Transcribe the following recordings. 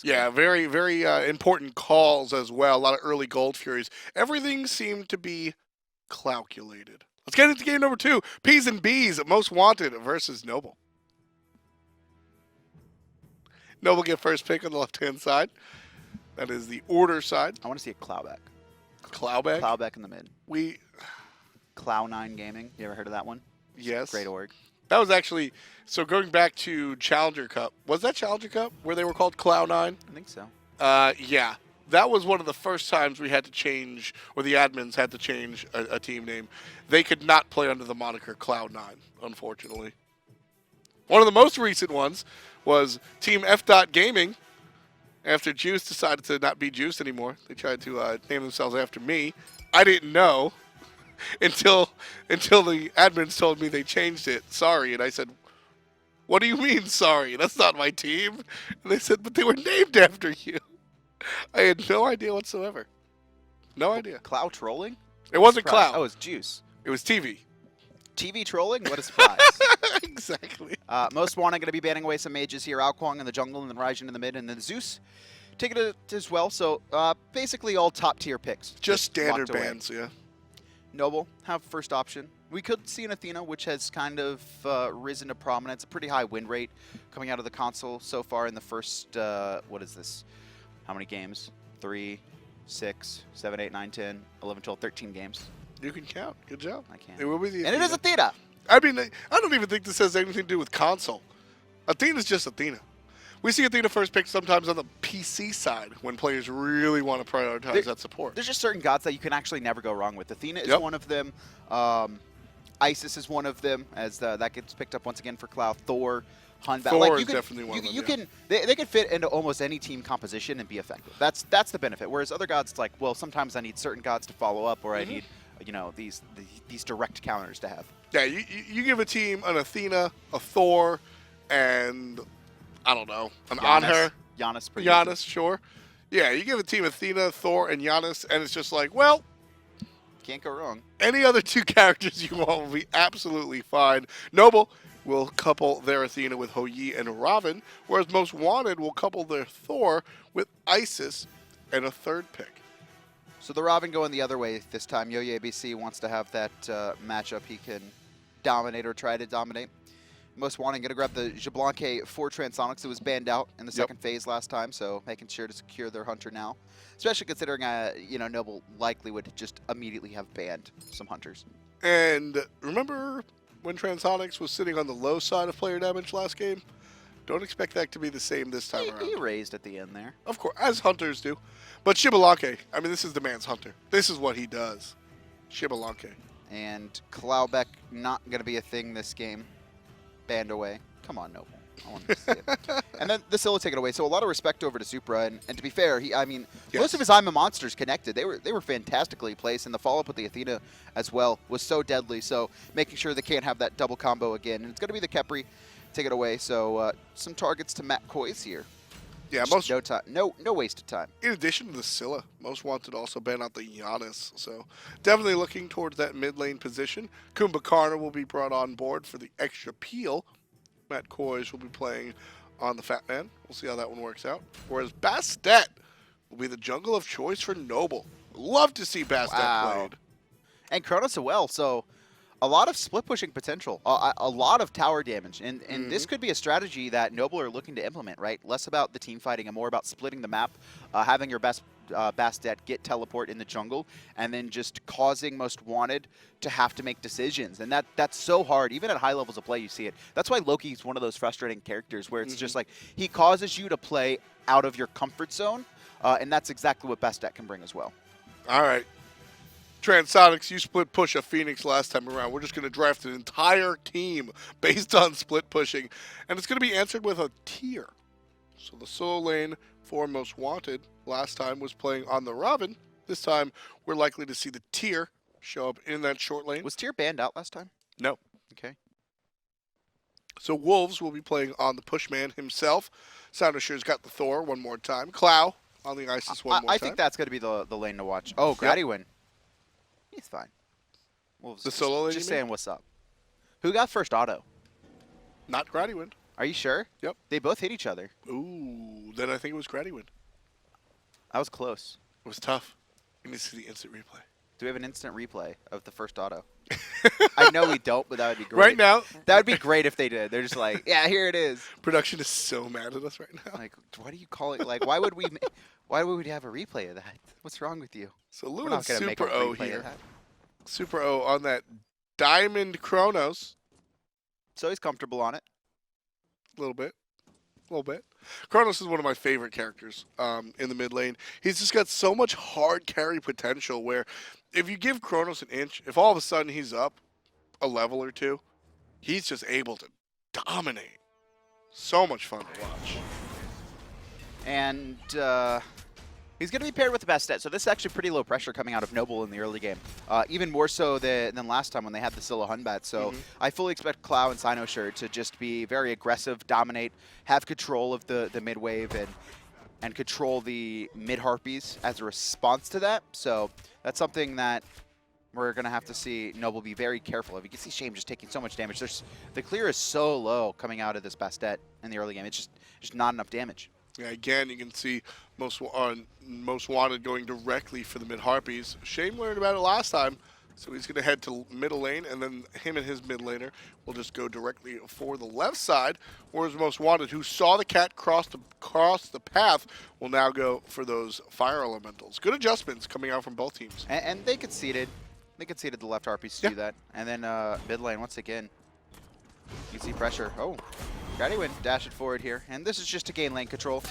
Yeah, very, very important calls as well. A lot of early Gold Furies. Everything seemed to be calculated. Let's get into game number 2. P's and B's, Most Wanted versus Noble. Noble get first pick on the left-hand side. That is the order side. I want to see a Clowwwwww. Clowwwwww. Clowwwwww in the mid. We... Clow9 Gaming. You ever heard of that one? Yes. Great org. That was actually... So going back to Challenger Cup. Was that Challenger Cup where they were called Clow9? I think so. Yeah. That was one of the first times we had to change, or the admins had to change a team name. They could not play under the moniker Cloud9, unfortunately. One of the most recent ones was Team F. Gaming. After Juice decided to not be Juice anymore, they tried to name themselves after me. I didn't know until the admins told me they changed it. Sorry, and I said, "What do you mean, sorry? That's not my team." And they said, "But they were named after you." I had no idea whatsoever. No idea. Clow trolling? It wasn't Surprise. Cloud. Oh, it's Juice. It was TV. TV trolling? What a surprise. Exactly. Most Wanted going to be banning away some mages here. Alquang in the jungle, and then Raijin in the mid, and then Zeus taking it as well. So basically all top-tier picks. Just standard locked away. bans, yeah. Noble have first option. We could see an Athena, which has kind of risen to prominence. A pretty high win rate coming out of the console so far in the first, what is this? How many games? 3, 6, 7, 8, 9, 10, 11, 12, 13 games. You can count. Good job. I can. It will be the And it is Athena. I mean, I don't even think this has anything to do with console. Athena's just Athena. We see Athena first pick sometimes on the PC side when players really want to prioritize that support. There's just certain gods that you can actually never go wrong with. Athena is one of them. Isis is one of them, as that gets picked up once again for Cloud. Thor, Hunbat. Thor is definitely one of them. You can they can fit into almost any team composition and be effective. That's the benefit. Whereas other gods, it's like, well, sometimes I need certain gods to follow up, or I need these direct counters to have. Yeah, you give a team an Athena, a Thor, and I don't know, an Anher. Giannis, sure. Yeah, you give a team Athena, Thor, and Giannis, and it's just like, well, can't go wrong. Any other two characters you want will be absolutely fine. Noble will couple their Athena with Hou-Yi and Ravana, whereas Most Wanted will couple their Thor with Isis and a third pick. So the Ravana going the other way this time. yoyoabc wants to have that matchup he can dominate or try to dominate. Most Wanted going to grab the Xbalanque for Transonics. It was banned out in the second phase last time, so making sure to secure their Hunter now. Especially considering, Noble likely would just immediately have banned some Hunters. And remember when Transonics was sitting on the low side of player damage last game? Don't expect that to be the same this time around. He raised at the end there. Of course, as Hunters do. But Xbalanque, I mean, this is the man's Hunter. This is what he does. Xbalanque. And Clowwwwwww not going to be a thing this game. Banned away. Come on, Noble. I want to see it. And then the Scylla taken away. So a lot of respect over to Supra. And to be fair, most of his I'm a Monsters connected. They were fantastically placed. And the follow-up with the Athena as well was so deadly. So making sure they can't have that double combo again. And it's going to be the Khepri take it away. So some targets to Matt Koiz here. Yeah, no time. No wasted time. In addition to the Scylla, Most Wanted also ban out the Giannis. So definitely looking towards that mid lane position. Kumbhakarna will be brought on board for the extra peel. Matt Koiz will be playing on the Fat Man. We'll see how that one works out. Whereas Bastet will be the jungle of choice for Noble. Love to see Bastet played. And Chronos as well. So a lot of split pushing potential, a lot of tower damage, and this could be a strategy that Noble are looking to implement, right? Less about the team fighting and more about splitting the map, having your best Bastet get teleport in the jungle, and then just causing Most Wanted to have to make decisions. And that's so hard. Even at high levels of play, you see it. That's why Loki's one of those frustrating characters where it's just like he causes you to play out of your comfort zone, and that's exactly what Bastet can bring as well. All right. Transonics, you split push a Phoenix last time around. We're just going to draft an entire team based on split pushing, and it's going to be answered with a tier. So the solo lane for Most Wanted last time was playing on the Ravana. This time, we're likely to see the tier show up in that short lane. Was tier banned out last time? No. Okay. So Wolves will be playing on the Pushman himself. Xynosure's got the Thor one more time. Clow on the Isis one more time. I think that's going to be the lane to watch. Oh, Grattywind. He's fine. Wolves, the solo lane, just saying what's up. Who got first auto? Not Grattywind. Are you sure? Yep. They both hit each other. Ooh, then I think it was Grattywind. That was close. It was tough. You need to see the instant replay. Do we have an instant replay of the first auto? I know we don't, but that would be great. Right now, that would be great if they did. They're just like, yeah, here it is. production is so mad at us right now. Like, what do you call it? Like, why would we have a replay of that? What's wrong with you? So We're Lou not and gonna make Super a O replay here. of that. Super O on that Diamond Chronos. So he's comfortable on it. A little bit. A little bit. Chronos is one of my favorite characters in the mid lane. He's just got so much hard carry potential where if you give Chronos an inch, if all of a sudden he's up a level or two, he's just able to dominate. So much fun to watch. And he's going to be paired with the Bastet, so this is actually pretty low pressure coming out of Noble in the early game. Even more so than last time when they had the Scylla Hunbat. So I fully expect Clow and XynoSure to just be very aggressive, dominate, have control of the mid wave, and control the mid Harpies as a response to that. So that's something that we're going to have to see Noble be very careful of. You can see Shame just taking so much damage. The clear is so low coming out of this Bastet in the early game. It's just not enough damage. Yeah, again, you can see most wanted going directly for the mid Harpies. Shame learned about it last time, so he's going to head to middle lane, and then him and his mid laner will just go directly for the left side. Whereas most wanted, who saw the cat cross the path, will now go for those fire elementals. Good adjustments coming out from both teams. And they conceded. They conceded the left Harpies to do that. And then mid lane, once again, you see pressure. Oh, Grattywind dash it forward here. And this is just to gain lane control.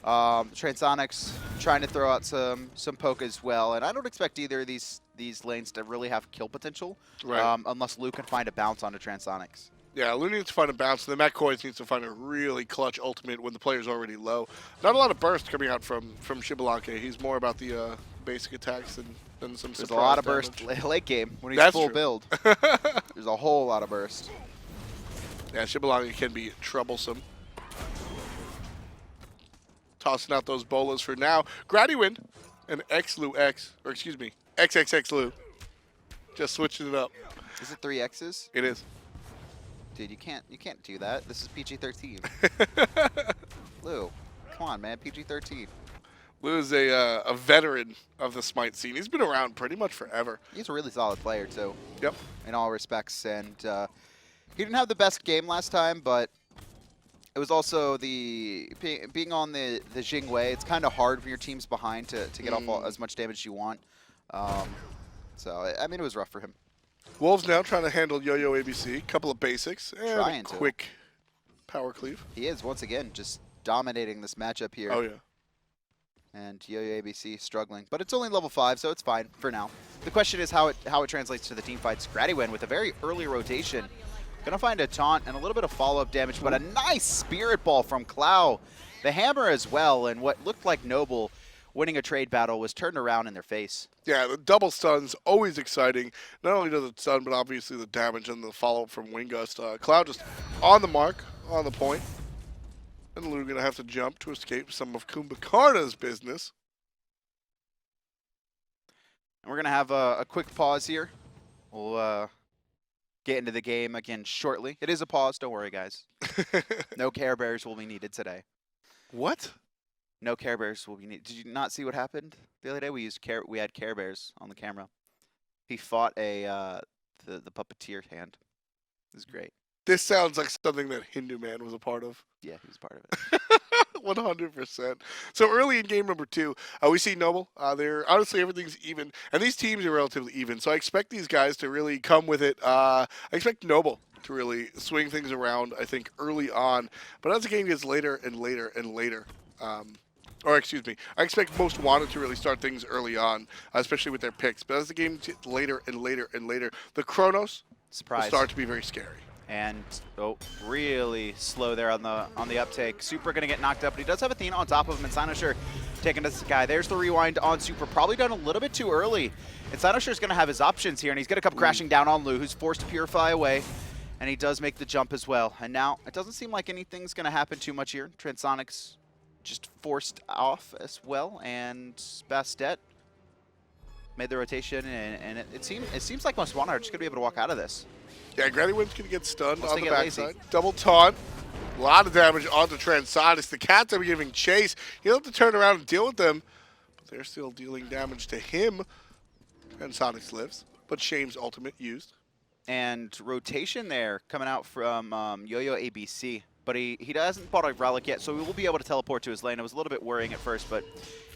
Transonics trying to throw out some poke as well. And I don't expect either of these lanes to really have kill potential, Right. Unless Lou can find a bounce onto Transonics. Yeah, Lou needs to find a bounce, and then Matt Koiz needs to find a really clutch ultimate when the player's already low. Not a lot of burst coming out from Xbalanque. He's more about the basic attacks than some There's surprise a lot of damage. burst late game when he's That's full true. build. There's a whole lot of burst. Yeah, Xbalanque can be troublesome. Tossing out those bolas for now. Grattywind and xxxLOU. Just switching it up. Is it 3 X's? It is. Dude, you can't do that. This is PG-13. Lou, come on, man, PG-13. Lou is a veteran of the Smite scene. He's been around pretty much forever. He's a really solid player too. Yep. In all respects, and he didn't have the best game last time, but it was also being on the Jing Wei. It's kind of hard when your team's behind to get off as much damage as you want. So I mean, it was rough for him. Wolves now trying to handle yoyoabc. Couple of basics and Trying a to. quick power cleave. He is once again just dominating this matchup here. Oh yeah. And yoyoabc struggling, but it's only level 5, so it's fine for now. The question is how it translates to the team fights. Grattywind with a very early rotation, gonna find a taunt and a little bit of follow-up damage, but a nice spirit ball from Clow. The hammer as well, and what looked like Noble winning a trade battle was turned around in their face. Yeah, the double stun's always exciting. Not only does it stun, but obviously the damage and the follow-up from Wingust. Cloud just on the mark, on the point. And Lou gonna have to jump to escape some of Kumbhakarna's business. And we're gonna have a quick pause here. We'll get into the game again shortly. It is a pause, don't worry guys. No Care Bears will be needed today. What? No Care Bears will be needed. Did you not see what happened the other day? We had Care Bears on the camera. He fought the puppeteer hand. It was great. This sounds like something that Hindu Man was a part of. Yeah, he was part of it. 100%. So early in game number 2, we see Noble. They're honestly everything's even, and these teams are relatively even. So I expect these guys to really come with it. I expect Noble to really swing things around. I think early on, but as the game gets later and later and later. Or excuse me, I expect most wanted to really start things early on, especially with their picks. But as the game gets later and later and later, the Chronos will start to be very scary. And really slow there on the uptake. Super gonna get knocked up, but he does have Athena on top of him, and XynoSure taking this guy. There's the rewind on Super, probably done a little bit too early. And XynoSure's gonna have his options here, and he's gonna come crashing down on Lou, who's forced to purify away. And he does make the jump as well. And now it doesn't seem like anything's gonna happen too much here. Transonics just forced off as well, and Bastet made the rotation, and it seems like most wanted are just gonna be able to walk out of this. Yeah, Grattywind's going to get stunned Unless on they the get lazy. backside. Double taunt. A lot of damage onto Transonics. The cats are giving chase. He'll have to turn around and deal with them. But they're still dealing damage to him. Transonics lives. But Shame's ultimate used. And rotation there coming out from yoyoabc. But he hasn't bought a relic yet, so we will be able to teleport to his lane. It was a little bit worrying at first, but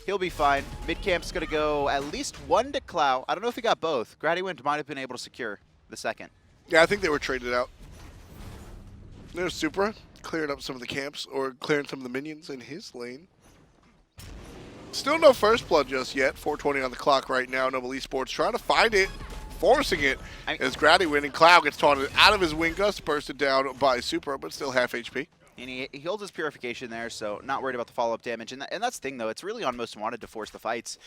he'll be fine. Mid-camp's going to go at least one to Clow. I don't know if he got both. Grattywind might have been able to secure the second. Yeah, I think they were traded out. There's Supra clearing up some of the camps, or clearing some of the minions in his lane. Still no first blood just yet. 4:20 on the clock right now. Noble Esports trying to find it, forcing it as Grattywind and Clow gets taunted out of his wing gust, bursted down by Supra, but still half HP. And he holds his purification there, so not worried about the follow-up damage. And that's the thing, though. It's really on Most Wanted to force the fights.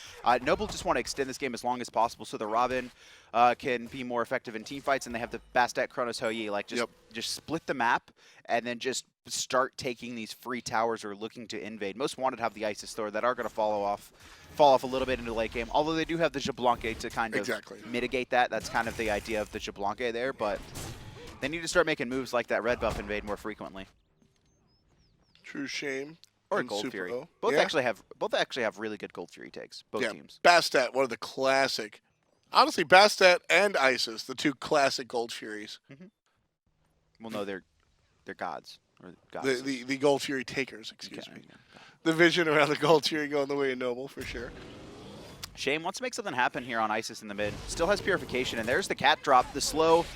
Noble just want to extend this game as long as possible so the Ravana can be more effective in team fights, and they have the Bastet, Chronos, Hoyi. Like, just split the map and then just start taking these free towers or looking to invade. Most Wanted have the Isis Thor that are going to fall off a little bit into the late game, although they do have the Xbalanque to kind of mitigate that. That's kind of the idea of the Xbalanque there, but they need to start making moves like that red buff invade more frequently. True Shame. Or Gold Fury. Both actually have really good Gold Fury takes, both teams. Bastet, one of the classic. Honestly, Bastet and Isis, the two classic Gold Furies. Well, no, they're gods. Or gods. The Gold Fury takers, excuse me. The vision around the Gold Fury going the way of Noble, for sure. Shame wants to make something happen here on Isis in the mid. Still has purification, and there's the cat drop, the slow,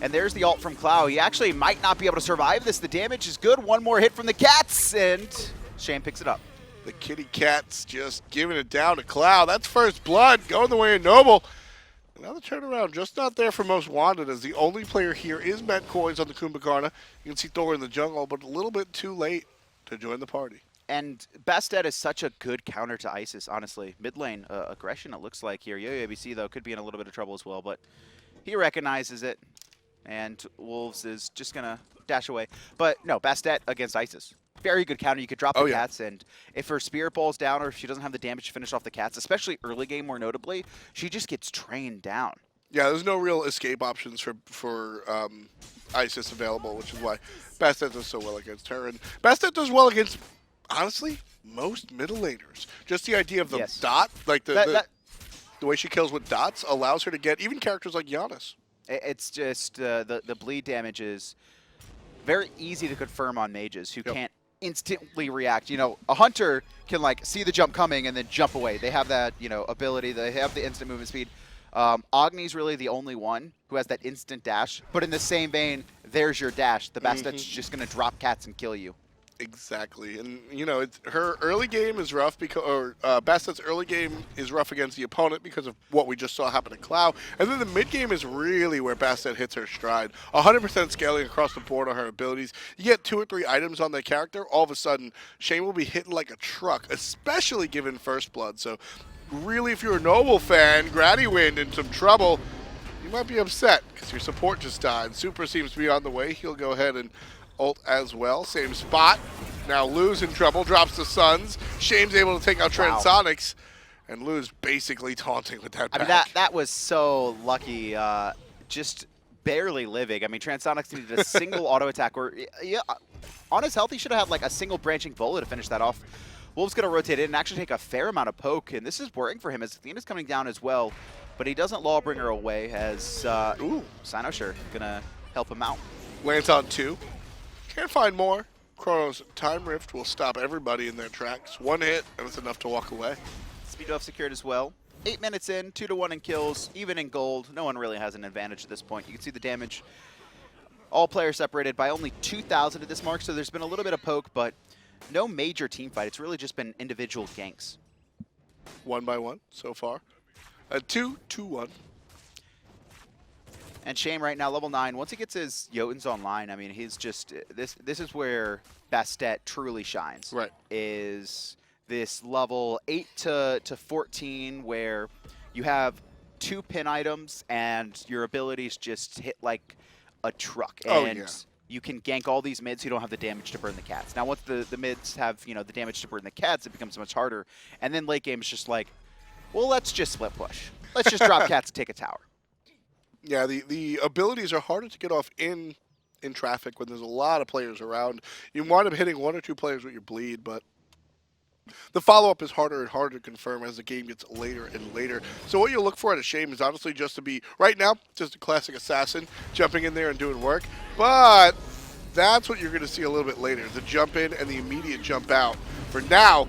and there's the ult from Clow. He actually might not be able to survive this. The damage is good. One more hit from the cats, and Shame picks it up. The kitty cats just giving it down to Clow. That's first blood, going the way of Noble. Another turnaround, just not there for Most Wanted, as the only player here is Koiz on the Kumbhakarna. You can see Thor in the jungle, but a little bit too late to join the party. And Bastet is such a good counter to Isis, honestly. Mid lane aggression, it looks like here. yoyoabc, though, could be in a little bit of trouble as well, but he recognizes it, and Wolves is just going to dash away. But no, Bastet against Isis. Very good counter. You could drop the cats, and if her spirit falls down or if she doesn't have the damage to finish off the cats, especially early game more notably, she just gets trained down. Yeah, there's no real escape options for Isis available, which is why Bastet does so well against her. And Bastet does well against, honestly, most middle laners. Just the idea of the dot, like the way she kills with dots allows her to get even characters like Giannis. It's just the bleed damage is very easy to confirm on mages who can't instantly react. You know, a hunter can like see the jump coming and then jump away. They have that, you know, ability. They have the instant movement speed. Agni's really the only one who has that instant dash. But in the same vein, there's your dash. The Bastet's just going to drop cats and kill you. Exactly, and you know, her early game is rough because, Bastet's early game is rough against the opponent because of what we just saw happen to Clow, and then the mid game is really where Bastet hits her stride. 100% scaling across the board on her abilities. You get 2 or 3 items on that character, all of a sudden, Shane will be hitting like a truck, especially given first blood. So, really, if you're a Noble fan, Grattywind in some trouble, you might be upset because your support just died. Super seems to be on the way. He'll go ahead and ult as well, same spot. Now Lou's in trouble, drops the Suns. Shame's able to take out Transonics, and Lou's basically taunting with that back. I mean, that was so lucky, just barely living. I mean, Transonics needed a single auto attack, or on his health, he should have had like a single branching bullet to finish that off. Wolf's going to rotate in and actually take a fair amount of poke, and this is worrying for him as Athena's coming down as well, but he doesn't Lawbringer away as xCynosurex going to help him out. Lands on 2. Can't find more. Chronos Time Rift will stop everybody in their tracks. 1 hit, and it's enough to walk away. Speed buff secured as well. 8 minutes in, 2-1 in kills, even in gold. No one really has an advantage at this point. You can see the damage. All players separated by only 2,000 at this mark, so there's been a little bit of poke, but no major team fight. It's really just been individual ganks. 1 by 1 so far. 2-2-1. And Shame right now, level 9. Once he gets his Jotuns online, I mean, he's just this is where Bastet truly shines. Right. Is this level 8 to 14 where you have 2 pin items and your abilities just hit like a truck. And you can gank all these mids who don't have the damage to burn the cats. Now, once the mids have, you know, the damage to burn the cats, it becomes much harder. And then late game is just like, well, let's just split push. Let's just drop cats and take a tower. Yeah, the abilities are harder to get off in in traffic when there's a lot of players around. You wind up hitting 1 or 2 players with your bleed, but the follow-up is harder and harder to confirm as the game gets later and later. So what you look for at a Shame is honestly just to be, right now, just a classic assassin, jumping in there and doing work. But that's what you're going to see a little bit later, the jump in and the immediate jump out. For now,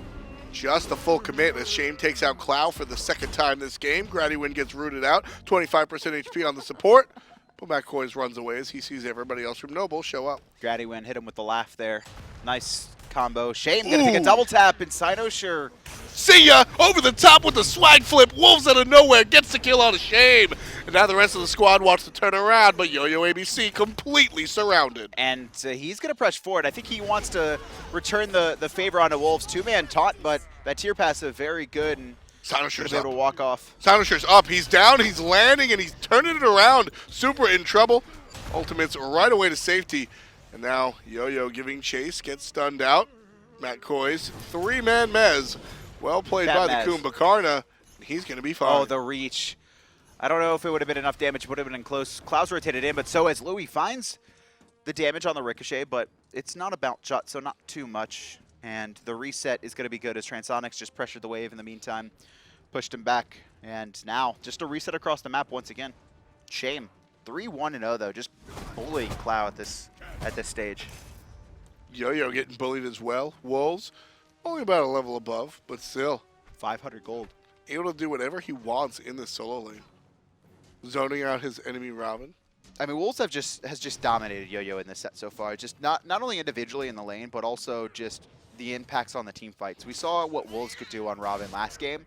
just the full commit as Shame takes out Clow for the 2nd time this game. Grattywind gets rooted out, 25% HP on the support. But Matt Koiz runs away as he sees everybody else from Noble show up. Grattywind hit him with the laugh there. Nice combo. Shame gonna take a double tap, and xCynosurex. See ya! Over the top with the swag flip. Wolves out of nowhere gets the kill on a Shame. And now the rest of the squad wants to turn around, but yoyoabc completely surrounded. And he's gonna press forward. I think he wants to return the favor onto Wolves. 2-man taunt, but that tier passive very good. And xCynosurex able to walk off. xCynosurex up. He's down, he's landing, and he's turning it around. Super in trouble. Ultimates right away to safety. And now Yo-Yo giving chase, gets stunned out. Matt Koiz, 3-man Mez. Well played by the Kumbhakarna. He's going to be fine. Oh, the reach. I don't know if it would have been enough damage. It would have been close. Clow's rotated in, but so as Louis finds the damage on the ricochet, but it's not a bounce shot, so not too much. And the reset is going to be good as Transonics just pressured the wave in the meantime, pushed him back. And now just a reset across the map once again. Shame. 3-1-0 though, just bullying Clow at this stage. Yo-Yo getting bullied as well. Wolves, only about a level above, but still. 500 gold. Able to do whatever he wants in the solo lane. Zoning out his enemy Ravana. I mean, Wolves has just dominated Yo-Yo in this set so far. Just not only individually in the lane, but also just the impacts on the team fights. We saw what Wolves could do on Ravana last game,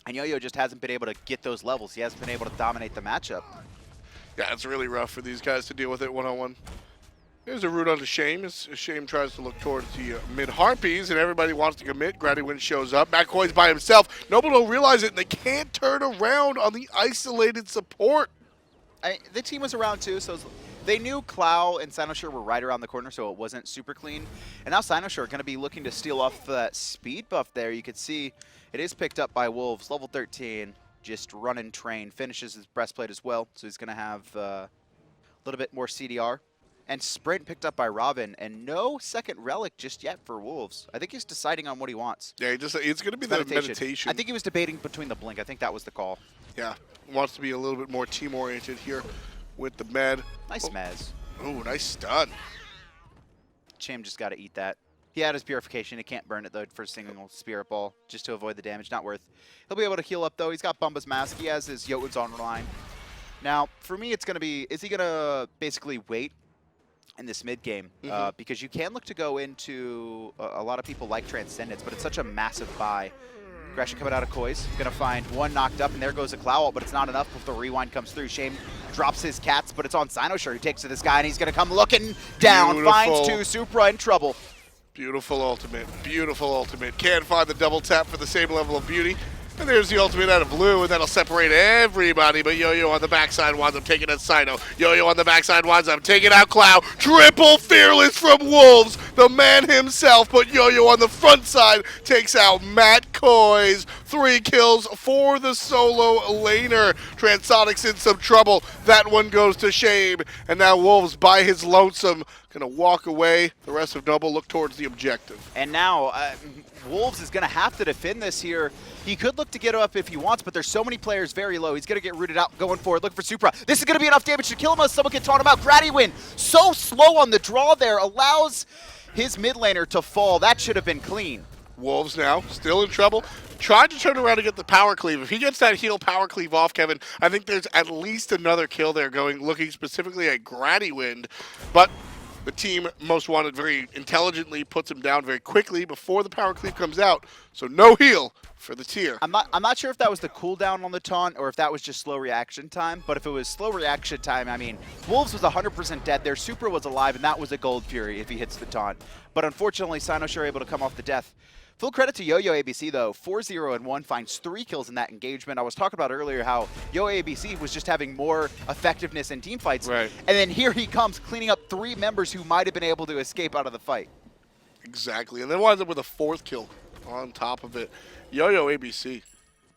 and Yo-Yo just hasn't been able to get those levels. He hasn't been able to dominate the matchup. Yeah, it's really rough for these guys to deal with it one-on-one. There's a root onto Shame as Shame tries to look towards the mid-harpies, and everybody wants to commit. Grattywind shows up. Matt Koiz by himself. Noble don't realize it, and they can't turn around on the isolated support. The team was around too, so they knew Clow and xCynosurex were right around the corner, so it wasn't super clean. And now xCynosurex going to be looking to steal off that speed buff there. You could see it is picked up by Wolves. Level 13, just run and train. Finishes his breastplate as well, so he's going to have a little bit more CDR. And Sprint picked up by Robin, and no second relic just yet for Wolves. I think he's deciding on what he wants. Yeah, it's going to be the meditation. I think he was debating between the blink. I think that was the call. Yeah, wants to be a little bit more team-oriented here with the med. Nice Mez. Oh, nice stun. Chim just got to eat that. He had his purification. He can't burn it, though, for a single spirit ball, just to avoid the damage. Not worth. He'll be able to heal up, though. He's got Bumba's mask. He has his Yotuns on line. Now, for me, it's going to be, is he going to basically wait in this mid game? Because you can look to go into a lot of people like Transcendence, but it's such a massive buy. Aggression coming out of Koiz. Gonna find one knocked up, and there goes a Clowwwwww, but it's not enough if the rewind comes through. Shame drops his cats, but it's on xCynosurex who takes to this guy, and he's gonna come looking down. Beautiful. Finds two, Supra in trouble. Beautiful ultimate. Beautiful ultimate. Can't find the double tap for the same level of beauty. And there's the ultimate out of blue, and that'll separate everybody. But Yo-Yo on the backside winds up taking out Cyno. Yo-Yo on the backside winds up taking out Clow. Triple fearless from Wolves, the man himself. But Yo-Yo on the front side takes out Matt Koiz. 3 kills for the solo laner. Transonics in some trouble. That one goes to Shame. And now Wolves by his lonesome. Gonna walk away. The rest of Noble look towards the objective. And now Wolves is gonna have to defend this here. He could look to get up if he wants, but there's so many players very low. He's gonna get rooted out going forward, looking for Supra. This is gonna be enough damage to kill him as someone can taunt him out. Grattywind, so slow on the draw there, allows his mid laner to fall. That should have been clean. Wolves now, still in trouble. Tried to turn around and get the power cleave. If he gets that heal power cleave off, Kevin, I think there's at least another kill there going, looking specifically at Grattywind. But the team most wanted very intelligently puts him down very quickly before the power cleave comes out. So no heal for the tier. I'm not sure if that was the cooldown on the taunt or if that was just slow reaction time. But if it was slow reaction time, I mean, Wolves was 100% dead. Their Supra was alive, and that was a gold fury if he hits the taunt. But unfortunately, xCynosurex able to come off the death. Full credit to yoyoabc, though. 4-0-1 finds 3 kills in that engagement. I was talking about earlier how yoyoabc was just having more effectiveness in team fights. Right. And then here he comes, cleaning up 3 members who might have been able to escape out of the fight. Exactly. And then winds up with a 4th kill on top of it. yoyoabc.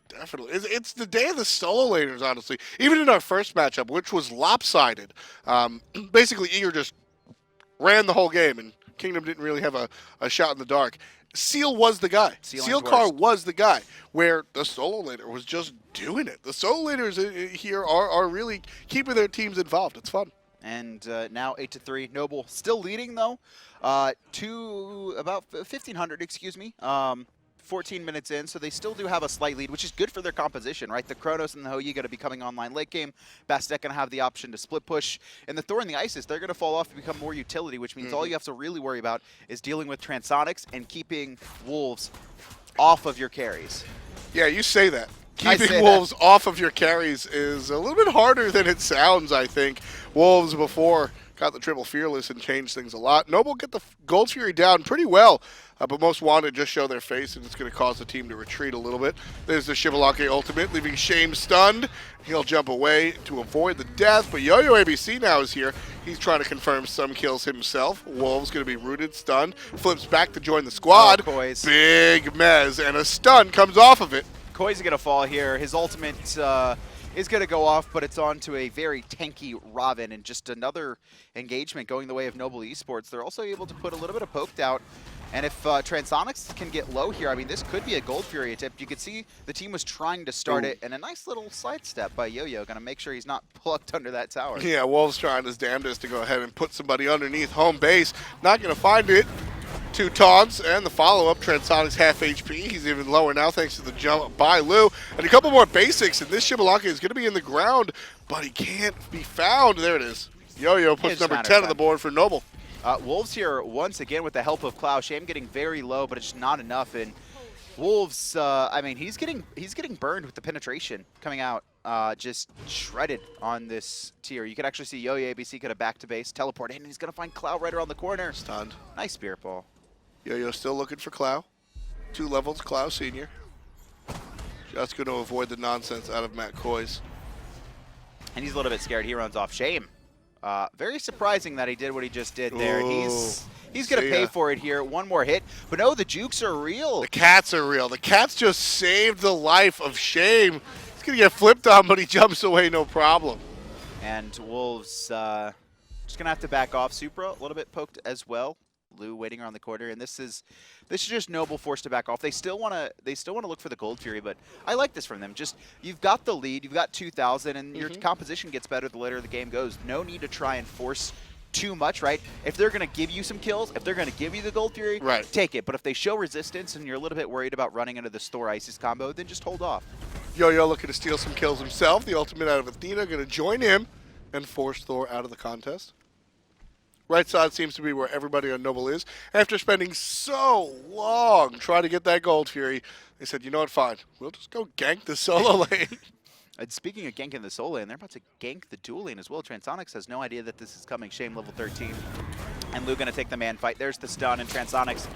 Definitely. It's the day of the solo laners, honestly. Even in our first matchup, which was lopsided. Basically, Eager just ran the whole game, and Kingdom didn't really have a shot in the dark. Seal was the guy. Seal Car was the guy, where the solo laner was just doing it. The solo laners here are really keeping their teams involved. It's fun. And now 8-3. Noble still leading, though, to about 1,500, excuse me. 14 minutes in, so they still do have a slight lead, which is good for their composition, right? The Chronos and the Hou-Yi going to be coming online late game. Bastet going to have the option to split push. And the Thor and the Isis, they're going to fall off to become more utility, which means all you have to really worry about is dealing with Transonics and keeping Wolves off of your carries. Yeah, you say that. Keeping Wolves off of your carries is a little bit harder than it sounds, I think. Wolves before got the triple fearless and changed things a lot. Noble get the Gold Fury down pretty well, but Most Wanted just show their face, and it's going to cause the team to retreat a little bit. There's the Xbalanque ultimate, leaving Shame stunned. He'll jump away to avoid the death, but yoyoabc now is here. He's trying to confirm some kills himself. Wolves going to be rooted, stunned, flips back to join the squad. Oh, Koiz. Big mez, and a stun comes off of it. Koiz is going to fall here. His ultimate is going to go off, but it's on to a very tanky Ravana, and just another engagement going the way of Noble Esports. They're also able to put a little bit of poked out, and if Transonics can get low here, I mean, this could be a Gold Fury attempt. You could see the team was trying to start it, and a nice little sidestep by Yo-Yo, going to make sure he's not plucked under that tower. Yeah, Wolves trying his damnedest to go ahead and put somebody underneath home base. Not going to find it. 2 taunts, and the follow-up, Transonics half HP. He's even lower now thanks to the jump by Lou. And a couple more basics, and this Xbalanque is going to be in the ground, but he can't be found. There it is. Yo-Yo puts number 10 on the board for Noble. Wolves here, once again, with the help of Clow. Shame getting very low, but it's just not enough. And Wolves, I mean, he's getting burned with the penetration coming out. Just shredded on this tier. You can actually see yoyoabc get a back to base, teleport in, and he's going to find Clow right around the corner. Stunned. Nice spirit ball. Yo-Yo still looking for Clow. 2 levels, Clow Senior. Just going to avoid the nonsense out of Matt Koiz. And he's a little bit scared. He runs off. Shame. Very surprising that he did what he just did there. Ooh, he's going to pay for it here. One more hit. But no, the jukes are real. The cats are real. The cats just saved the life of Shame. He's going to get flipped on, but he jumps away no problem. And Wolves just going to have to back off. Supra a little bit poked as well. Lou waiting around the corner, and this is just Noble forced to back off. They still want to look for the Gold Fury, but I like this from them. Just, you've got the lead, you've got 2,000, and your composition gets better the later the game goes. No need to try and force too much, right? If they're going to give you some kills, if they're going to give you the Gold Fury, take it. But if they show resistance and you're a little bit worried about running into the Thor Isis combo, then just hold off. Yo-Yo looking to steal some kills himself. The ultimate out of Athena going to join him and force Thor out of the contest. Right side seems to be where everybody on Noble is. After spending so long trying to get that Gold Fury, they said, you know what, fine. We'll just go gank the solo lane. And speaking of ganking the solo lane, they're about to gank the dual lane as well. Transonics has no idea that this is coming. Shame level 13. And Lou going to take the man fight. There's the stun, and Transonics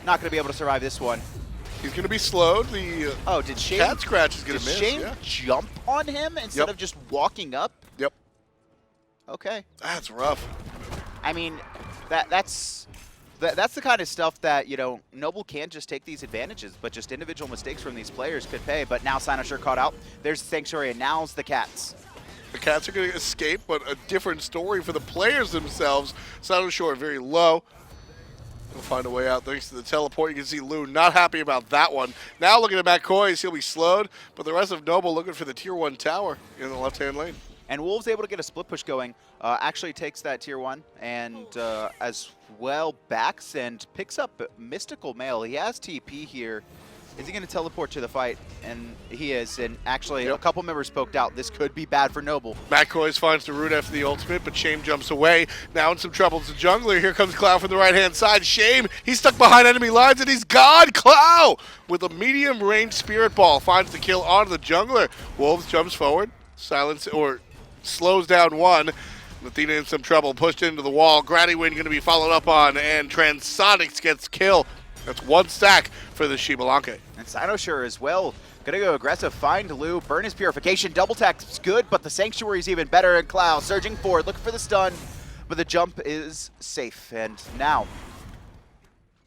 not going to be able to survive this one. He's going to be slowed. The did Shame, cat scratch is going to miss. Did Shame jump on him instead of just walking up? Yep. Okay. That's rough. I mean, that's the kind of stuff that, you know, Noble can't just take these advantages, but just individual mistakes from these players could pay. But now xCynosurex caught out. There's the Sanctuary, and now's the cats. The cats are going to escape, but a different story for the players themselves. xCynosurex very low. He'll find a way out thanks to the teleport. You can see Lou not happy about that one. Now looking at Matt Koiz, he'll be slowed, but the rest of Noble looking for the tier 1 tower in the left-hand lane. And Wolves able to get a split push going, actually takes that tier 1 and as well backs and picks up Mystical Mail. He has TP here. Is he going to teleport to the fight? And he is, and actually a couple members poked out. This could be bad for Noble. Matt Koiz finds the root after the ultimate, but Shame jumps away. Now in some trouble, it's the jungler. Here comes Clow from the right-hand side. Shame, he's stuck behind enemy lines, and he's gone. Clow with a medium-range spirit ball finds the kill onto the jungler. Wolves jumps forward, silence, or slows down one. Athena in some trouble, pushed into the wall. Grattywind going to be followed up on, and Transonics gets kill. That's 1 stack for the Xbalanque. And xCynosurex as well. Gonna go aggressive, find Lou, burn his purification. Double tack's good, but the Sanctuary's even better. And Clow surging forward, looking for the stun, but the jump is safe. And now,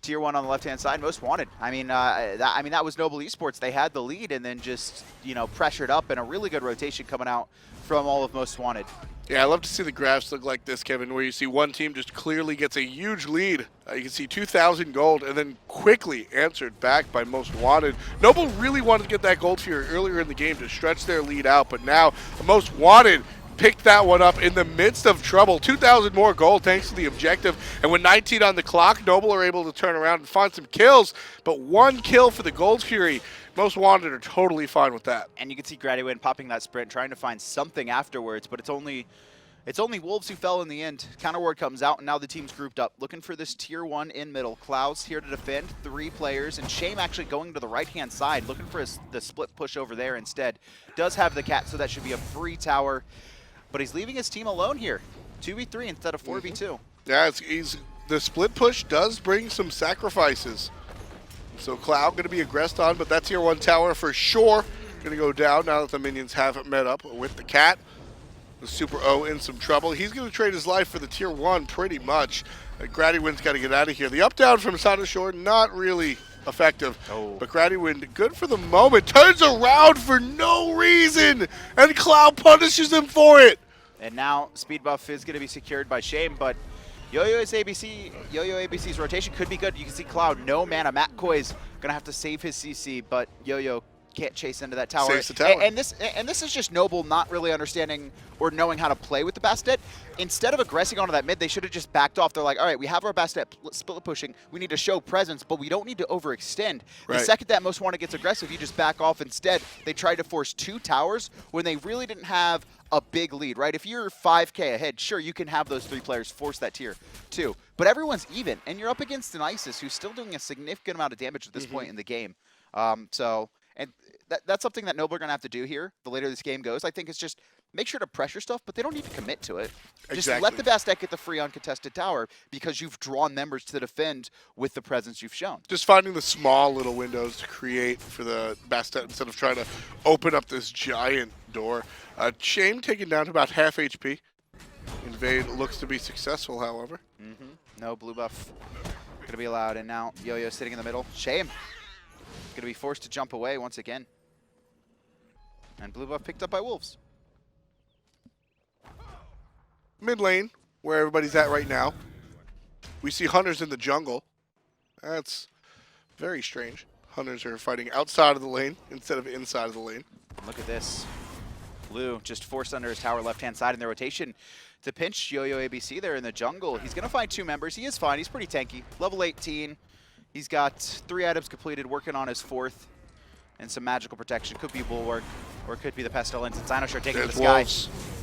tier 1 on the left-hand side, Most Wanted. I mean, that was Noble Esports. They had the lead and then just, you know, pressured up, and a really good rotation coming out from all of Most Wanted. Yeah, I love to see the graphs look like this, Kevin, where you see one team just clearly gets a huge lead. You can see 2,000 gold and then quickly answered back by Most Wanted. Noble really wanted to get that gold here earlier in the game to stretch their lead out, but now Most Wanted picked that one up in the midst of trouble. 2,000 more gold thanks to the objective. And with 19 on the clock, Noble are able to turn around and find some kills, but one kill for the Gold Fury. Most Wanted are totally fine with that. And you can see Grattywind popping that sprint, trying to find something afterwards, but it's only Wolves who fell in the end. Counter ward comes out, and now the team's grouped up, looking for this tier 1 in middle. Clowwwwww here to defend, 3 players, and Shame actually going to the right-hand side, looking for the split push over there instead. Does have the cat, so that should be a free tower, but he's leaving his team alone here. 2v3 instead of 4v2. Yeah, the split push does bring some sacrifices. So Cloud going to be aggressed on, but that tier 1 tower for sure going to go down now that the minions have met up with the cat. The Super O in some trouble. He's going to trade his life for the tier 1 pretty much. Grattywind's got to get out of here. The up down from xCynosurex, not really effective. Oh. But Grattywind, good for the moment, turns around for no reason, and Cloud punishes him for it. And now speed buff is going to be secured by Shame, but yoyoabc's rotation could be good. You can see Cloud, no mana. Matt Koiz going to have to save his CC, but Yo-Yo can't chase into that tower. Saves the tower. And this is just Noble not really understanding or knowing how to play with the Bastet. Instead of aggressing onto that mid, they should have just backed off. They're like, all right, we have our Bastet split pushing. We need to show presence, but we don't need to overextend. Right. The second that Most Wanted gets aggressive, you just back off instead. They tried to force 2 towers when they really didn't have a big lead, right? If you're 5k ahead, sure, you can have those 3 players force that tier 2. But everyone's even, and you're up against an Isis who's still doing a significant amount of damage at this point in the game. That's something that Noble are going to have to do here the later this game goes. I think it's just make sure to pressure stuff, but they don't need to commit to it. Exactly. Just let the Bastet get the free uncontested tower because you've drawn members to defend with the presence you've shown. Just finding the small little windows to create for the Bastet instead of trying to open up this giant door. Shame taken down to about half HP. Invade looks to be successful, however. No blue buff going to be allowed, and now Yo-Yo sitting in the middle. Shame going to be forced to jump away once again. And blue buff picked up by Wolves. Mid lane, where everybody's at right now. We see Hunters in the jungle. That's very strange. Hunters are fighting outside of the lane instead of inside of the lane. Look at this. Blue just forced under his tower left-hand side in the rotation to pinch yoyoabc there in the jungle. He's going to find 2 members. He is fine. He's pretty tanky. Level 18. He's got 3 items completed, working on his 4th. And some magical protection. Could be Bulwark, or it could be the Pestilence. And xCynosurex taking to the sky.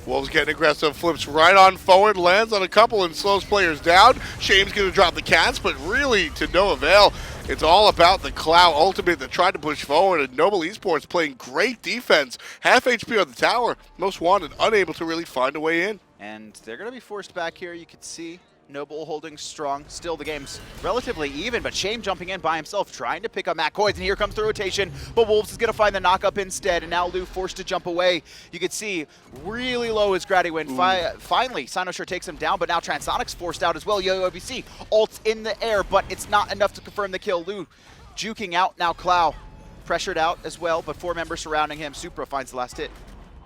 Wolves getting aggressive, flips right on forward, lands on a couple and slows players down. Shame's going to drop the cats, but really to no avail. It's all about the Cloud ultimate that tried to push forward, and Noble Esports playing great defense. Half HP on the tower, Most Wanted unable to really find a way in. And they're going to be forced back here. You can see Noble holding strong. Still, the game's relatively even, but Shame jumping in by himself, trying to pick up Matt Koiz, and here comes the rotation, but Wolves is going to find the knock-up instead, and now Lou forced to jump away. You can see really low is Grattywind. Finally, xCynosurex takes him down, but now Transonics forced out as well. yoyoabc ults in the air, but it's not enough to confirm the kill. Lou juking out, now Clow pressured out as well, but 4 members surrounding him. Supra finds the last hit.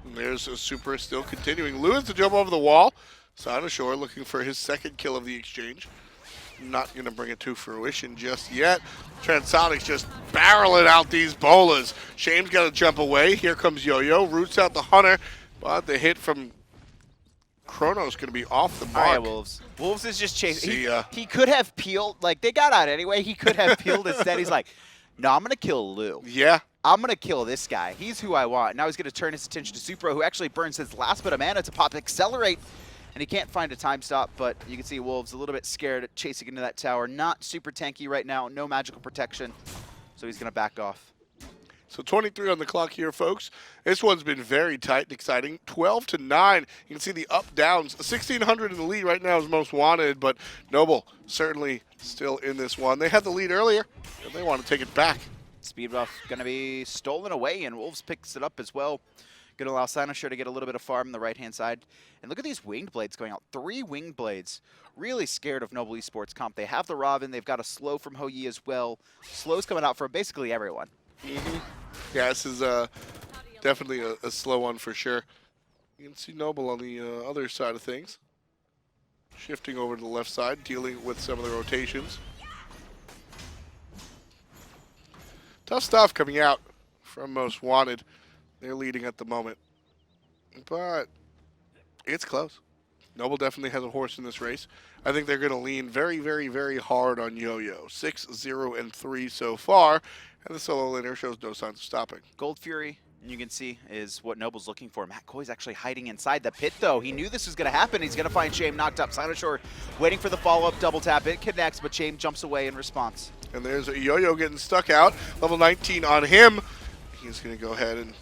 And there's a Supra still continuing. Lou has to jump over the wall. xCynosurex looking for his 2nd kill of the exchange. Not going to bring it to fruition just yet. Transonics just barreling out these bolas. Shame's got to jump away. Here comes Yo-Yo, roots out the Hunter, but the hit from Chronos going to be off the mark. All right, Wolves. Wolves is just chasing. He could have peeled. Like, they got out anyway. He could have peeled instead. He's like, no, I'm going to kill Lou. Yeah. I'm going to kill this guy. He's who I want. Now he's going to turn his attention to Supra, who actually burns his last bit of mana to pop Accelerate. And he can't find a time stop, but you can see Wolves a little bit scared at chasing into that tower. Not super tanky right now. No magical protection. So he's going to back off. So 23 on the clock here, folks. This one's been very tight and exciting. 12-9. You can see the up-downs. 1,600 in the lead right now is Most Wanted, but Noble certainly still in this one. They had the lead earlier, and they want to take it back. Speed buff going to be stolen away, and Wolves picks it up as well. Going to allow xCynosurex to get a little bit of farm on the right-hand side. And look at these winged blades going out. 3 winged blades. Really scared of Noble Esports comp. They have the Ravana. They've got a slow from Hou-Yi as well. Slow's coming out from basically everyone. Yeah, this is definitely a slow one for sure. You can see Noble on the other side of things. Shifting over to the left side, dealing with some of the rotations. Tough stuff coming out from Most Wanted. They're leading at the moment. But it's close. Noble definitely has a horse in this race. I think they're going to lean very, very, very hard on Yo-Yo. 6-0-3 so far, and the solo laner shows no signs of stopping. Gold Fury, you can see, is what Noble's looking for. Matt Koiz actually hiding inside the pit, though. He knew this was going to happen. He's going to find Shame knocked up. xCynosurex waiting for the follow-up double tap. It connects, but Shame jumps away in response. And there's a Yo-Yo getting stuck out. Level 19 on him. He's going to go ahead and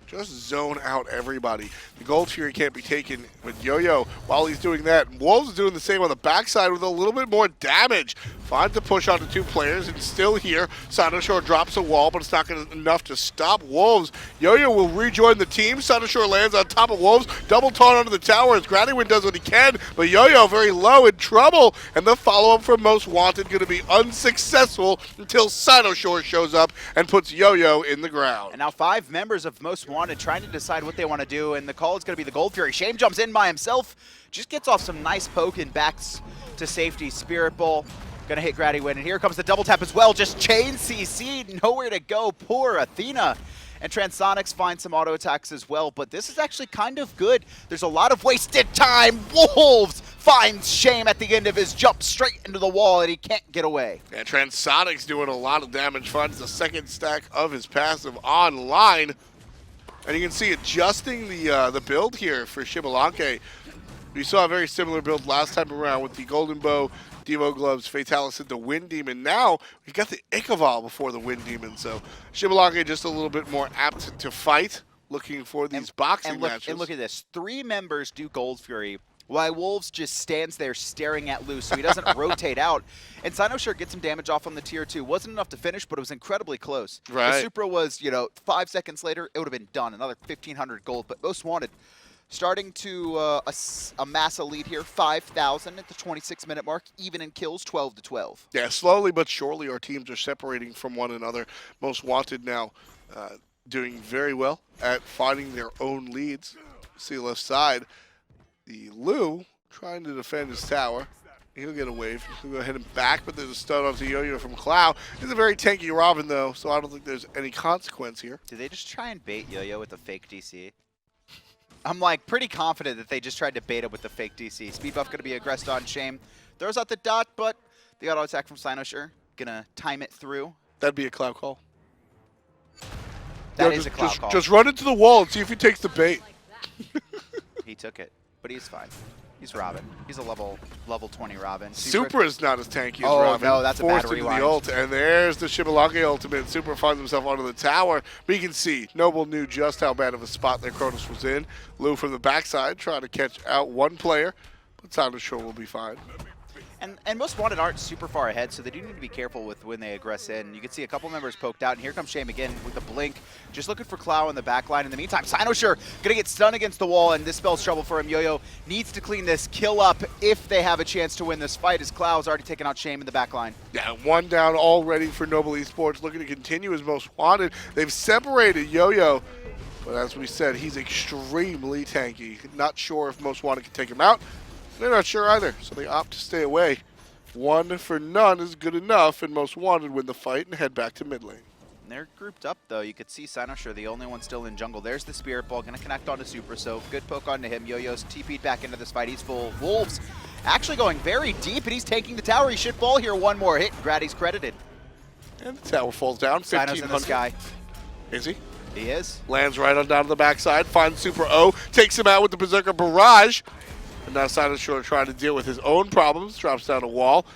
just zone out everybody. The Gold Fury can't be taken with Yo-Yo while he's doing that. Wolves is doing the same on the backside with a little bit more damage. Finds the push onto two players and still here. xCynosurex drops a wall, but it's not enough to stop Wolves. Yo-Yo will rejoin the team. xCynosurex lands on top of Wolves. Double taunt onto the tower as Grattywind does what he can, but Yo-Yo very low in trouble. And the follow-up from Most Wanted going to be unsuccessful until xCynosurex shows up and puts Yo-Yo in the ground. And now 5 members of Most Wanted trying to decide what they want to do, and the call is going to be the Gold Fury. Shame jumps in by himself, just gets off some nice poke and backs to safety. Spirit Bowl gonna hit Grattywind, and here comes the double tap as well. Just chain CC, nowhere to go. Poor Athena. And Transonics finds some auto attacks as well, but this is actually kind of good. There's a lot of wasted time. Wolves finds Shame at the end of his jump straight into the wall, and he can't get away. And Transonics doing a lot of damage, finds the second stack of his passive online. And you can see adjusting the build here for Xbalanque. We saw a very similar build last time around with the Golden Bow, Devo Gloves, Fatalis, and the Wind Demon. Now, we got the Ichabal before the Wind Demon, so Xbalanque just a little bit more apt to fight, looking for these boxing matches. And look at this. 3 members do Gold Fury, while Wolves just stands there staring at Lou, so he doesn't rotate out. And xCynosurex gets some damage off on the tier 2. Wasn't enough to finish, but it was incredibly close. Right. The Supra was, 5 seconds later, it would have been done. Another 1,500 gold, but Most Wanted starting to amass a lead here, 5,000 at the 26-minute mark, even in kills, 12-12. Yeah, slowly but surely our teams are separating from one another. Most Wanted now doing very well at finding their own leads. See left side, the Lou trying to defend his tower. He'll get a wave. He'll go ahead and back, but there's a stun onto Yo-Yo from Clow. He's a very tanky Ravana, though, so I don't think there's any consequence here. Did they just try and bait Yo-Yo with a fake DC? I'm like pretty confident that they just tried to bait him with the fake DC. Speed buff going to be aggressed on Shame. Throws out the dot, but the auto attack from xCynosurex going to time it through. That'd be a Clow call. That is a Clow call. Just run into the wall and see if he takes the bait. He took it, but he's fine. He's Robin. He's a level 20 Robin. Super is not as tanky as Oh, Robin. no, that's a bad Forced into rewind. the ult, and there's the Xbalanque ultimate. Super finds himself onto the tower. But you can see, Noble knew just how bad of a spot that Chronos was in. Lou from the backside trying to catch out one player, but xCynosurex will be fine. And Most Wanted aren't super far ahead, so they do need to be careful with when they aggress in. You can see a couple members poked out, and here comes Shame again with the blink, just looking for Clow in the back line. In the meantime, xCynosurex gonna get stunned against the wall, and this spells trouble for him. Yo-Yo needs to clean this kill up if they have a chance to win this fight, as Clow's already taken out Shame in the back line. Yeah, one down already for Noble Esports, looking to continue as Most Wanted. They've separated Yo-Yo, but as we said, he's extremely tanky. Not sure if Most Wanted can take him out. They're not sure either, so they opt to stay away. 1 for none is good enough, and Most Wanted win the fight and head back to mid lane. And they're grouped up, though. You could see xCynosurex, the only one still in jungle. There's the Spirit Ball, going to connect onto Super, so good poke onto him. Yo-Yo's TP'd back into this fight. He's full. Wolves actually going very deep, and he's taking the tower. He should fall here. One more hit. Gratty's credited. And the tower falls down. xCynosurex in the sky. Is he? He is. Lands right on down to the backside, finds Super O, takes him out with the Berserker Barrage. And now xCynosurex trying to deal with his own problems, drops down a wall.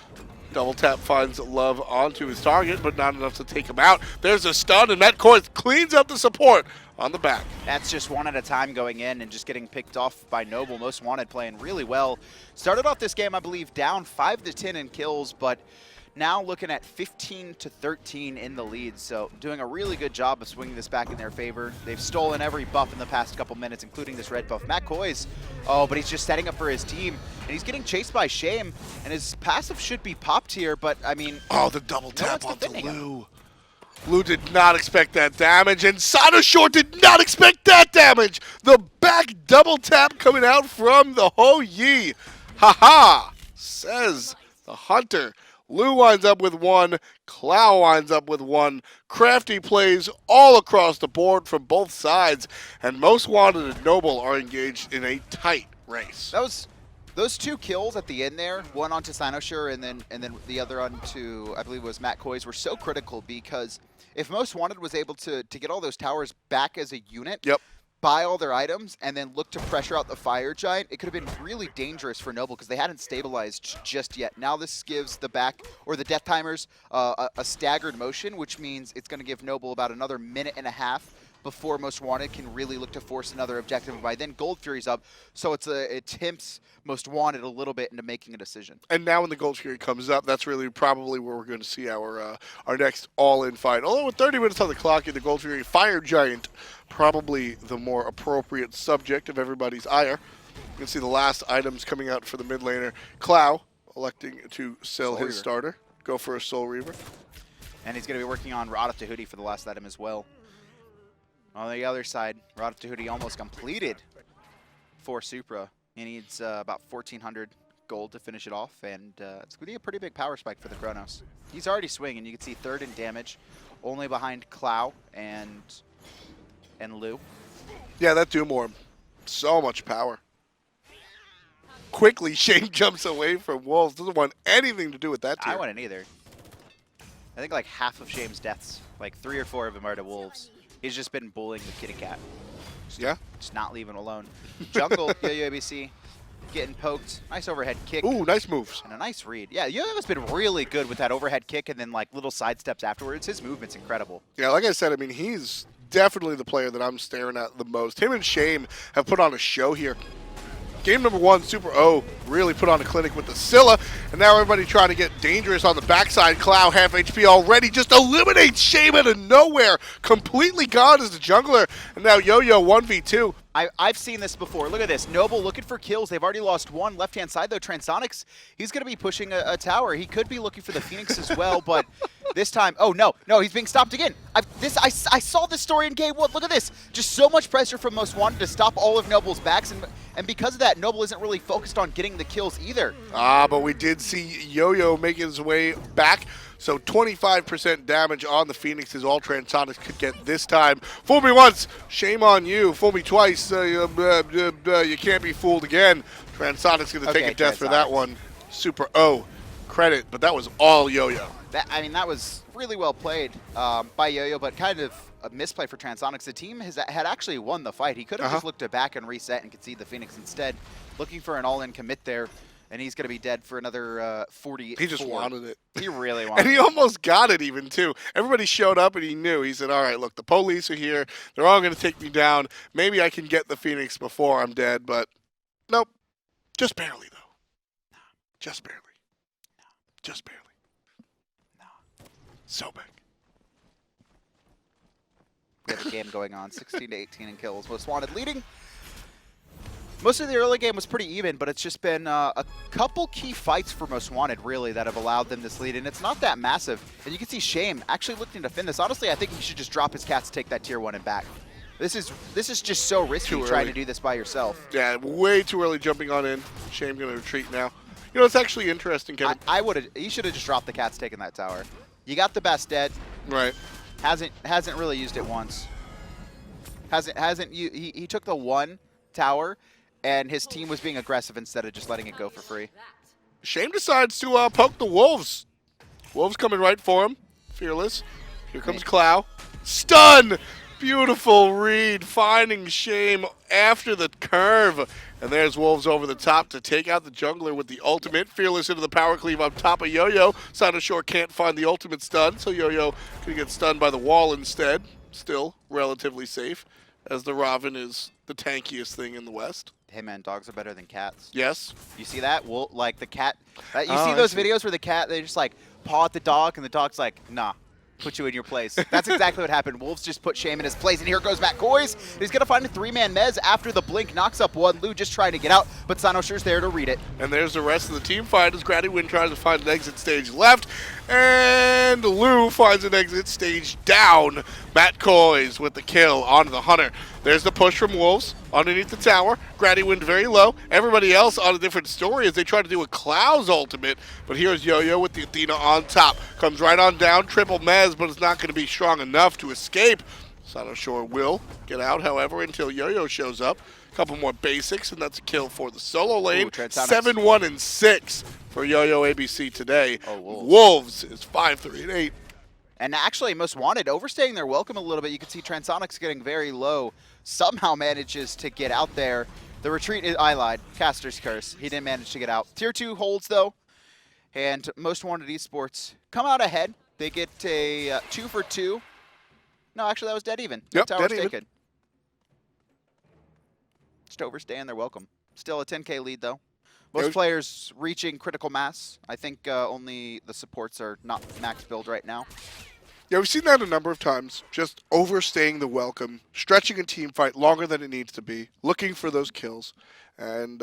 Double tap finds love onto his target, but not enough to take him out. There's a stun, and Matt Koiz cleans up the support on the back. That's just one at a time going in and just getting picked off by Noble. Most Wanted playing really well. Started off this game, I believe, down 5-10 in kills, but now looking at 15-13 in the lead. So doing a really good job of swinging this back in their favor. They've stolen every buff in the past couple minutes, including this red buff. Matt Koiz, oh, but he's just setting up for his team. And he's getting chased by Shame, and his passive should be popped here, but I mean... Oh, the double tap no onto Lou. Lou did not expect that damage, and xCynosurex did not expect that damage! The back double tap coming out from the Ho-Yi. Ha-ha, says the Hunter. Lou winds up with 1, Clow winds up with 1. Crafty plays all across the board from both sides, and Most Wanted and Noble are engaged in a tight race. Those 2 kills at the end there, one onto xCynosurex and then the other onto, I believe it was Matt Koiz, were so critical because if Most Wanted was able to get all those towers back as a unit, buy all their items, and then look to pressure out the Fire Giant, it could have been really dangerous for Noble because they hadn't stabilized just yet. Now this gives the back, or the Death Timers, a staggered motion, which means it's going to give Noble about another minute and a half before Most Wanted can really look to force another objective. And by then, Gold Fury's up, so it tempts Most Wanted a little bit into making a decision. And now when the Gold Fury comes up, that's really probably where we're going to see our next all-in fight. Although with 30 minutes on the clock in the Gold Fury, Fire Giant, probably the more appropriate subject of everybody's ire. You can see the last items coming out for the mid laner. Clow electing to sell his starter, go for a Soul Reaver. And he's going to be working on Rod of Tahuti for the last item as well. On the other side, Rod of Tahuti almost completed for Supra. He needs about 1,400 gold to finish it off, and it's going to be a pretty big power spike for the Chronos. He's already swinging. You can see 3rd in damage, only behind Clow and Lou. Yeah, that Doom Orb, so much power. Quickly, Shane jumps away from Wolves. Doesn't want anything to do with that tier. I wouldn't either. I think like half of Shame's deaths, like 3 or 4 of them are to Wolves. He's just been bullying the kitty cat. Just not leaving alone. Jungle, yoyoabc, getting poked. Nice overhead kick. Ooh, nice moves. And a nice read. Yeah, Yo-Yo has been really good with that overhead kick and then like little side steps afterwards. His movement's incredible. Yeah, like I said, I mean, he's definitely the player that I'm staring at the most. Him and Shame have put on a show here. Game number 1, Super O really put on a clinic with the Scylla, and now everybody trying to get dangerous on the backside. Clow, half HP already, just eliminates Shame out of nowhere. Completely gone as the jungler, and now Yo-Yo 1v2. I've seen this before. Look at this. Noble looking for kills. They've already lost 1. Left-hand side, though, Transonics, he's going to be pushing a tower. He could be looking for the Phoenix as well, but this time, oh, no, he's being stopped again. I saw this story in game 1. Look at this. Just so much pressure from Most Wanted to stop all of Noble's backs, and because of that, Noble isn't really focused on getting the kills either. But we did see Yo-Yo making his way back. So 25% damage on the Phoenix is all Transonics could get this time. Fool me once, shame on you. Fool me twice, you can't be fooled again. Transonics going to take a death for that one. Super O credit, but that was all Yo-Yo. That was really well played by Yo-Yo, but kind of a misplay for Transonics. The team had actually won the fight. He could have just looked to back and reset and concede the Phoenix instead. Looking for an all-in commit there. And he's going to be dead for another 40. He just wanted it. He really wanted it. And he almost got it even, too. Everybody showed up and he knew. He said, all right, look, the police are here. They're all going to take me down. Maybe I can get the Phoenix before I'm dead, but nope. Just barely, though. Just barely. Just barely. So big. We have a game going on. 16-18 in kills. Most Wanted leading. Most of the early game was pretty even, but it's just been a couple key fights for Most Wanted, really, that have allowed them this lead, and it's not that massive. And you can see Shame actually looking to defend this. Honestly, I think he should just drop his cats, take that tier 1 and back. This is just so risky trying to do this by yourself. Yeah, way too early jumping on in. Shame going to retreat now. You know, it's actually interesting, Kevin. He should have just dropped the cats, taken that tower. You got the Bastet. Right. Hasn't really used it once. He took the 1 tower, and his team was being aggressive instead of just letting it go for free. Shame decides to poke the Wolves. Wolves coming right for him. Fearless. Here comes Clow. Stun! Beautiful read. Finding Shame after the curve. And there's Wolves over the top to take out the jungler with the ultimate. Fearless into the power cleave on top of Yo-Yo. xCynosurex can't find the ultimate stun, so Yo-Yo can get stunned by the wall instead. Still relatively safe, as the Ravana is the tankiest thing in the West. Hey man, dogs are better than cats. Yes. You see that? Well, like the cat. You see those videos where the cat, they just like paw at the dog, and the dog's like, nah, put you in your place. That's exactly what happened. Wolves just put Shame in his place, and here goes Matt Koiz. He's going to find a 3-man mez after the blink knocks up 1. Lou just trying to get out, but xCynosure's there to read it. And there's the rest of the team fight as Grattywind tries to find an exit stage left. And Lou finds an exit stage down. Matt Koiz with the kill onto the Hunter. There's the push from Wolves underneath the tower. Grattywind very low. Everybody else on a different story as they try to do a Clow's ultimate. But here's Yo-Yo with the Athena on top. Comes right on down, triple mez, but it's not going to be strong enough to escape. xCynosurex will get out, however, until Yo-Yo shows up. A couple more basics, and that's a kill for the solo lane. 7-1 and 6 for yoyoabc today. Oh, Wolves is 5-3-8. And actually, Most Wanted overstaying their welcome a little bit. You can see Transonics getting very low. Somehow manages to get out there. The retreat is, I lied, Caster's Curse. He didn't manage to get out. Tier 2 holds, though. And Most Wanted Esports come out ahead. They get a 2 for 2. No, actually, that was dead even. Yep, Tower's dead even. taken. Just overstaying their welcome. Still a 10K lead, though. Most players reaching critical mass. I think only the supports are not max build right now. Yeah, we've seen that a number of times. Just overstaying the welcome, stretching a team fight longer than it needs to be, looking for those kills, and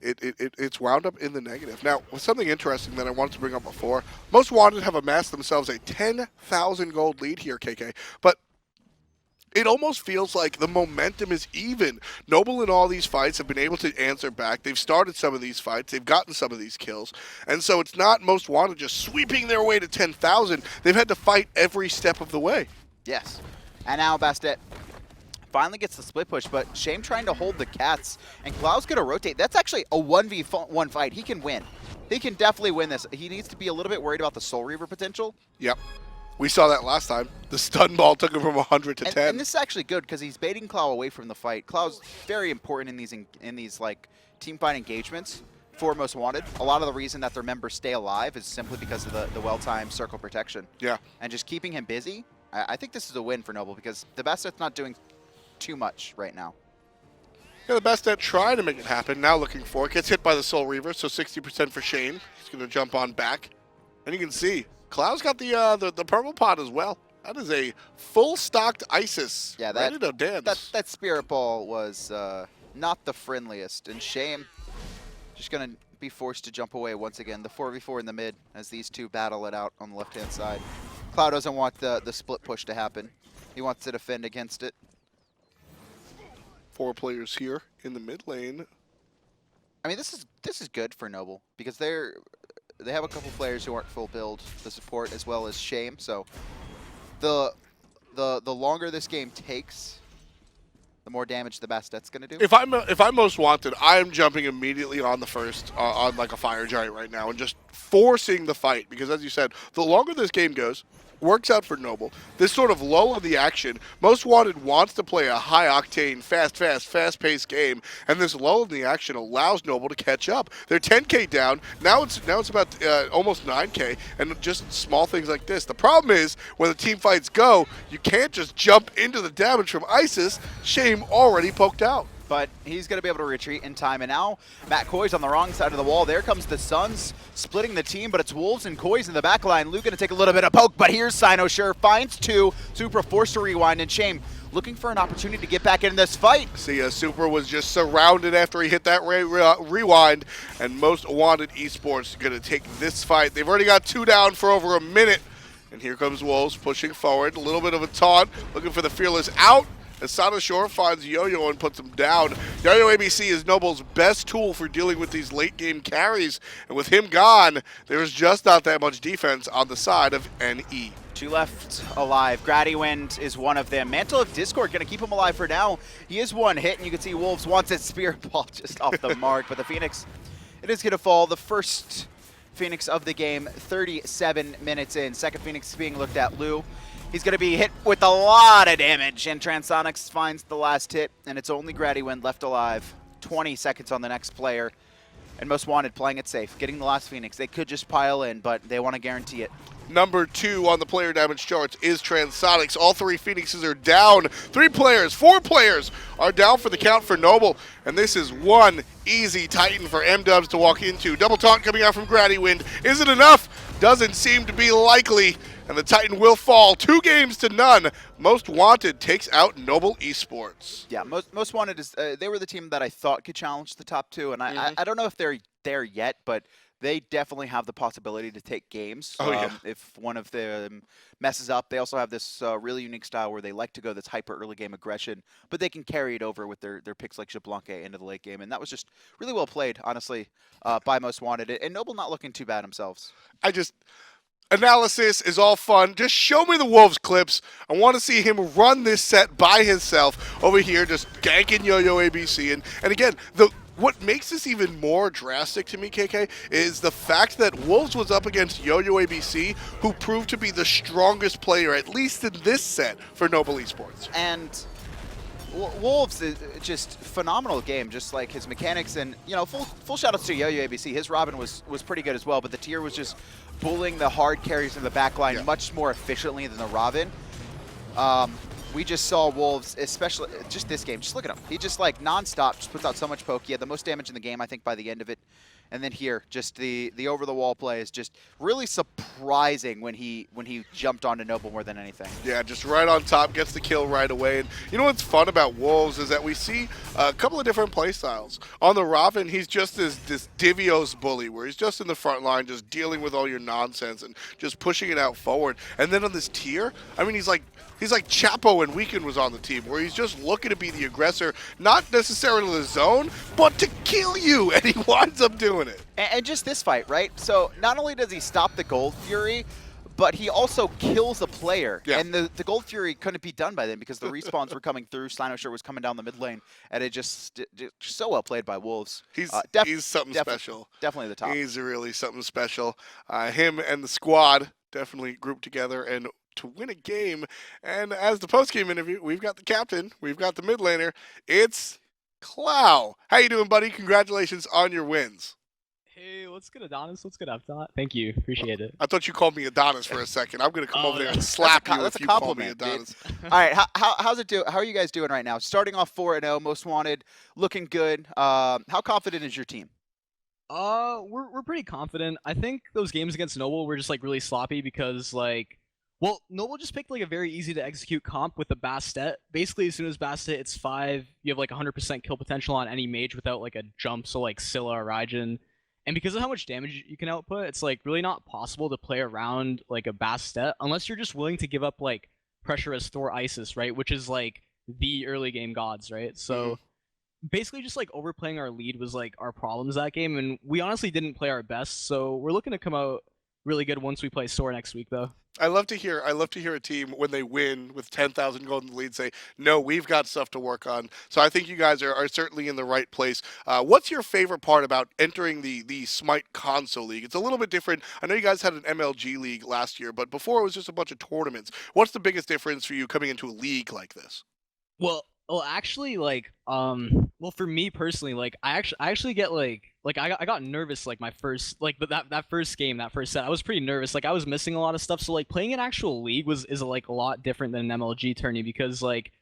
it's wound up in the negative. Now, something interesting that I wanted to bring up before, Most Wanted have amassed themselves a 10,000 gold lead here, KK, but it almost feels like the momentum is even. Noble in all these fights have been able to answer back. They've started some of these fights. They've gotten some of these kills. And so it's not Most Wanted just sweeping their way to 10,000. They've had to fight every step of the way. Yes. And now Bastet finally gets the split push, but Shame trying to hold the cats. And Clow's going to rotate. That's actually a 1v1 fight. He can win. He can definitely win this. He needs to be a little bit worried about the Soul Reaver potential. Yep. We saw that last time. The stun ball took him from 100 to 10. And this is actually good because he's baiting Clow away from the fight. Clow's very important in these like team fight engagements for Most Wanted. A lot of the reason that their members stay alive is simply because of the well-timed circle protection. Yeah. And just keeping him busy. I think this is a win for Noble because the Bastet's not doing too much right now. Yeah, the Bastet trying to make it happen. Now looking for it. Gets hit by the Soul Reaver, so 60% for Shane. He's going to jump on back. And you can see Clow's got the purple pot as well. That is a full-stocked Isis. Yeah, ready to dance. That Spirit Ball was not the friendliest. And Shame just going to be forced to jump away once again. The 4v4 in the mid as these two battle it out on the left-hand side. Cloud doesn't want the split push to happen. He wants to defend against it. 4 players here in the mid lane. I mean, this is good for Noble because they have a couple players who aren't full build, the support as well as Shame. So the longer this game takes, the more damage the Bastet's going to do. If I'm Most Wanted, I am jumping immediately on the first on like a fire giant right now and just forcing the fight because, as you said, the longer this game goes, works out for Noble. This sort of lull of the action, Most Wanted wants to play a high-octane, fast-paced game, and this lull in the action allows Noble to catch up. They're 10K down. Now it's about almost 9K, and just small things like this. The problem is, when the team fights go, you can't just jump into the damage from Isis. Shame already poked out. But he's going to be able to retreat in time. And now Matt Koiz on the wrong side of the wall. There comes the Suns splitting the team, but it's Wolves and Koiz in the back line. Lou going to take a little bit of poke, but here's xCynosurex. Finds 2. Super forced to rewind, and Shame looking for an opportunity to get back in this fight. See, Super was just surrounded after he hit that rewind, and Most Wanted Esports going to take this fight. They've already got 2 down for over a minute. And here comes Wolves pushing forward. A little bit of a taunt, looking for the Fearless out. As xCynosurex finds Yo-Yo and puts him down. yoyoabc is Noble's best tool for dealing with these late-game carries. And with him gone, there's just not that much defense on the side of NE. 2 left alive. Grattywind is one of them. Mantle of Discord going to keep him alive for now. He is 1 hit, and you can see Wolves wants his Spirit Ball just off the mark. But the Phoenix, it is going to fall. The first Phoenix of the game, 37 minutes in. Second Phoenix being looked at, Lou. He's going to be hit with a lot of damage, and Transonics finds the last hit, and it's only Grattywind left alive. 20 seconds on the next player, and Most Wanted playing it safe, getting the last Phoenix. They could just pile in, but they want to guarantee it. Number 2 on the player damage charts is Transonics. All 3 Phoenixes are down. 4 players are down for the count for Noble, and this is one easy Titan for M-Dubs to walk into. Double taunt coming out from Grattywind. Is it enough? Doesn't seem to be likely, and the Titan will fall 2-0. Most Wanted takes out Noble Esports. Yeah, Most Wanted is they were the team that I thought could challenge the top 2, and I don't know if they're there yet, but they definitely have the possibility to take games. Oh, yeah. If one of them messes up, they also have this really unique style where they like to go this hyper early game aggression, but they can carry it over with their picks like Xbalanque into the late game. And that was just really well played, honestly, by Most Wanted. And Noble not looking too bad themselves. Analysis is all fun. Just show me the Wolves clips. I want to see him run this set by himself over here, just ganking yoyoabc. And again, what makes this even more drastic to me, KK, is the fact that Wolves was up against yoyoabc, who proved to be the strongest player, at least in this set, for Noble Esports. And Wolves is just phenomenal game, just like his mechanics. And, you know, full shout-outs to yoyoabc. His Robin was pretty good as well, but the tier was just bullying the hard carries in the back line much more efficiently than the Robin. We just saw Wolves, especially just this game. Just look at him. He just like nonstop just puts out so much poke. He had the most damage in the game, I think, by the end of it. And then here, just the over-the-wall play is just really surprising when he jumped onto Noble more than anything. Yeah, just right on top, gets the kill right away. And you know what's fun about Wolves is that we see a couple of different play styles. On the Ravana, he's just this Divios bully, where he's just in the front line, just dealing with all your nonsense and just pushing it out forward. And then on this tier, I mean, he's like Chapo when Weekend was on the team, where he's just looking to be the aggressor, not necessarily the zone, but to kill you, and he winds up doing it. And just this fight, right? So not only does he stop the Gold Fury, but he also kills the player. Yeah. And the Gold Fury couldn't be done by then because the respawns were coming through. xCynosurex was coming down the mid lane, and it just so well played by Wolves. He's something special. Definitely the top. He's really something special. Him and the squad definitely grouped together and to win a game. And as the post-game interview, we've got the captain, we've got the mid laner. It's Clow. How you doing, buddy? Congratulations on your wins. Hey, what's good, Adonis? What's good, Athena? Thank you. Appreciate it. I thought you called me Adonis for a second. I'm going to come over there and slap you if you call me Adonis. All right, how's it do? How are you guys doing right now? Starting off 4-0, Most Wanted, looking good. How confident is your team? We're pretty confident. I think those games against Noble were just like really sloppy because well, Noble just picked like a very easy to execute comp with the Bastet. Basically, as soon as Bastet hits 5, you have like 100% kill potential on any mage without like a jump, so like Scylla or Raijin. And because of how much damage you can output, it's like really not possible to play around like a Bastet unless you're just willing to give up like pressure as Thor Isis, right? Which is like the early game gods, right? So basically just like overplaying our lead was like our problems that game, and we honestly didn't play our best. So we're looking to come out really good once we play Thor next week, though. I love to hear a team when they win with 10,000 gold in the lead say, no, we've got stuff to work on. So I think you guys are certainly in the right place. What's your favorite part about entering the Smite console league? It's a little bit different. I know you guys had an MLG league last year, but before it was just a bunch of tournaments. What's the biggest difference for you coming into a league like this? Well, actually, well, for me personally, like I actually get I got nervous like my first that first game, that first set. I was pretty nervous. Like I was missing a lot of stuff. So like playing an actual league is like a lot different than an MLG tourney because like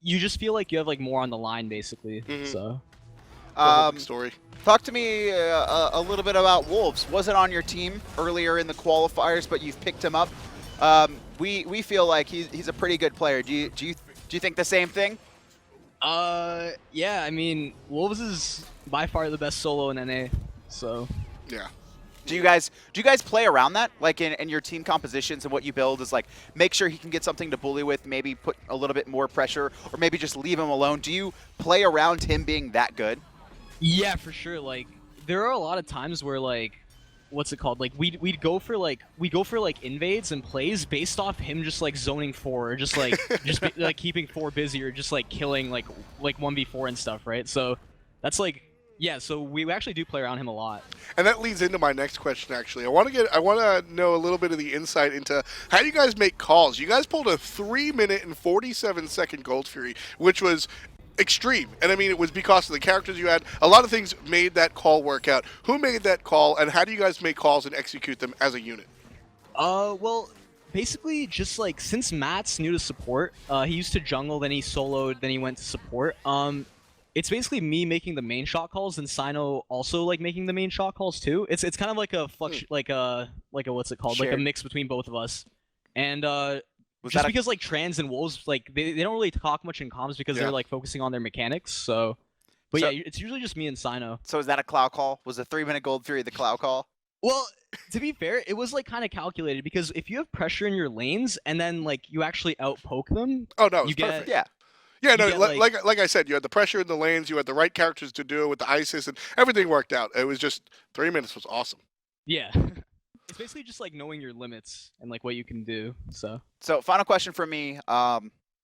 you just feel like you have like more on the line basically. So story. Talk to me a little bit about Wolves. Wasn't on your team earlier in the qualifiers, but you've picked him up. We feel like he's a pretty good player. Do you think the same thing? Yeah, I mean, Wolves is by far the best solo in NA, so. Yeah. Do you guys play around that? Like in your team compositions and what you build is like, make sure he can get something to bully with, maybe put a little bit more pressure, or maybe just leave him alone. Do you play around him being that good? Yeah, for sure. Like, there are a lot of times where like, what's it called? Like we'd go for invades and plays based off him just like zoning 4 or just like like keeping 4 busy or just like killing like 1v4 and stuff, right? So that's like, yeah, so we actually do play around him a lot. And that leads into my next question actually. I want to know a little bit of the insight into how you guys make calls. You guys pulled a 3-minute and 47-second Gold Fury, which was extreme, and I mean it was because of the characters you had. A lot of things made that call work out. Who made that call, and how do you guys make calls and execute them as a unit? Well, basically just like since Matt's new to support, he used to jungle, then he soloed, then he went to support. It's basically me making the main shot calls and Cyno also like making the main shot calls too. It's kind of like a like a what's it called? Shared. Like a mix between both of us. And because like Trans and Wolves, like they don't really talk much in comms because they're like focusing on their mechanics. So But So- yeah, it's usually just me and Cyno. So is that a Clow call? Was the 3-minute Gold Fury the Clow call? Well, to be fair, it was like kind of calculated because if you have pressure in your lanes and then like you actually outpoke them, Oh no, it's you get perfect. Yeah. Yeah, you no, get, like I said, you had the pressure in the lanes, you had the right characters to do it with the ISIS, and everything worked out. It was just 3 minutes was awesome. yeah. It's basically just like knowing your limits and like what you can do. So So final question from me.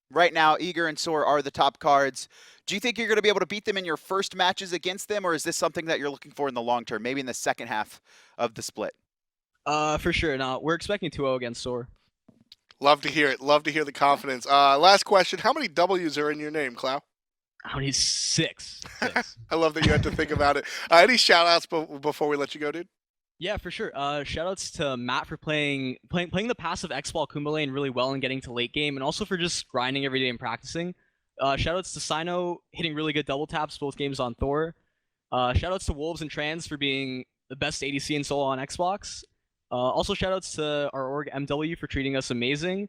Right now, Eager and Soar are the top cards. Do you think you're going to be able to beat them in your first matches against them, or is this something that you're looking for in the long term, maybe in the second half of the split? for sure. Now we're expecting 2-0 against Thor. Love to hear it. Love to hear the confidence. Last question: how many W's are in your name, Clow? How many? 6. 6. I love that you had to think about it. Any shout outs before we let you go, dude? Yeah, for sure. Shoutouts to Matt for playing the passive Xball Kumbhakarna really well and getting to late game, and also for just grinding every day and practicing. Shoutouts to Cyno hitting really good double taps both games on Thor. Shoutouts to Wolves and Trans for being the best ADC in solo on Xbox. Also shoutouts to our org MW for treating us amazing.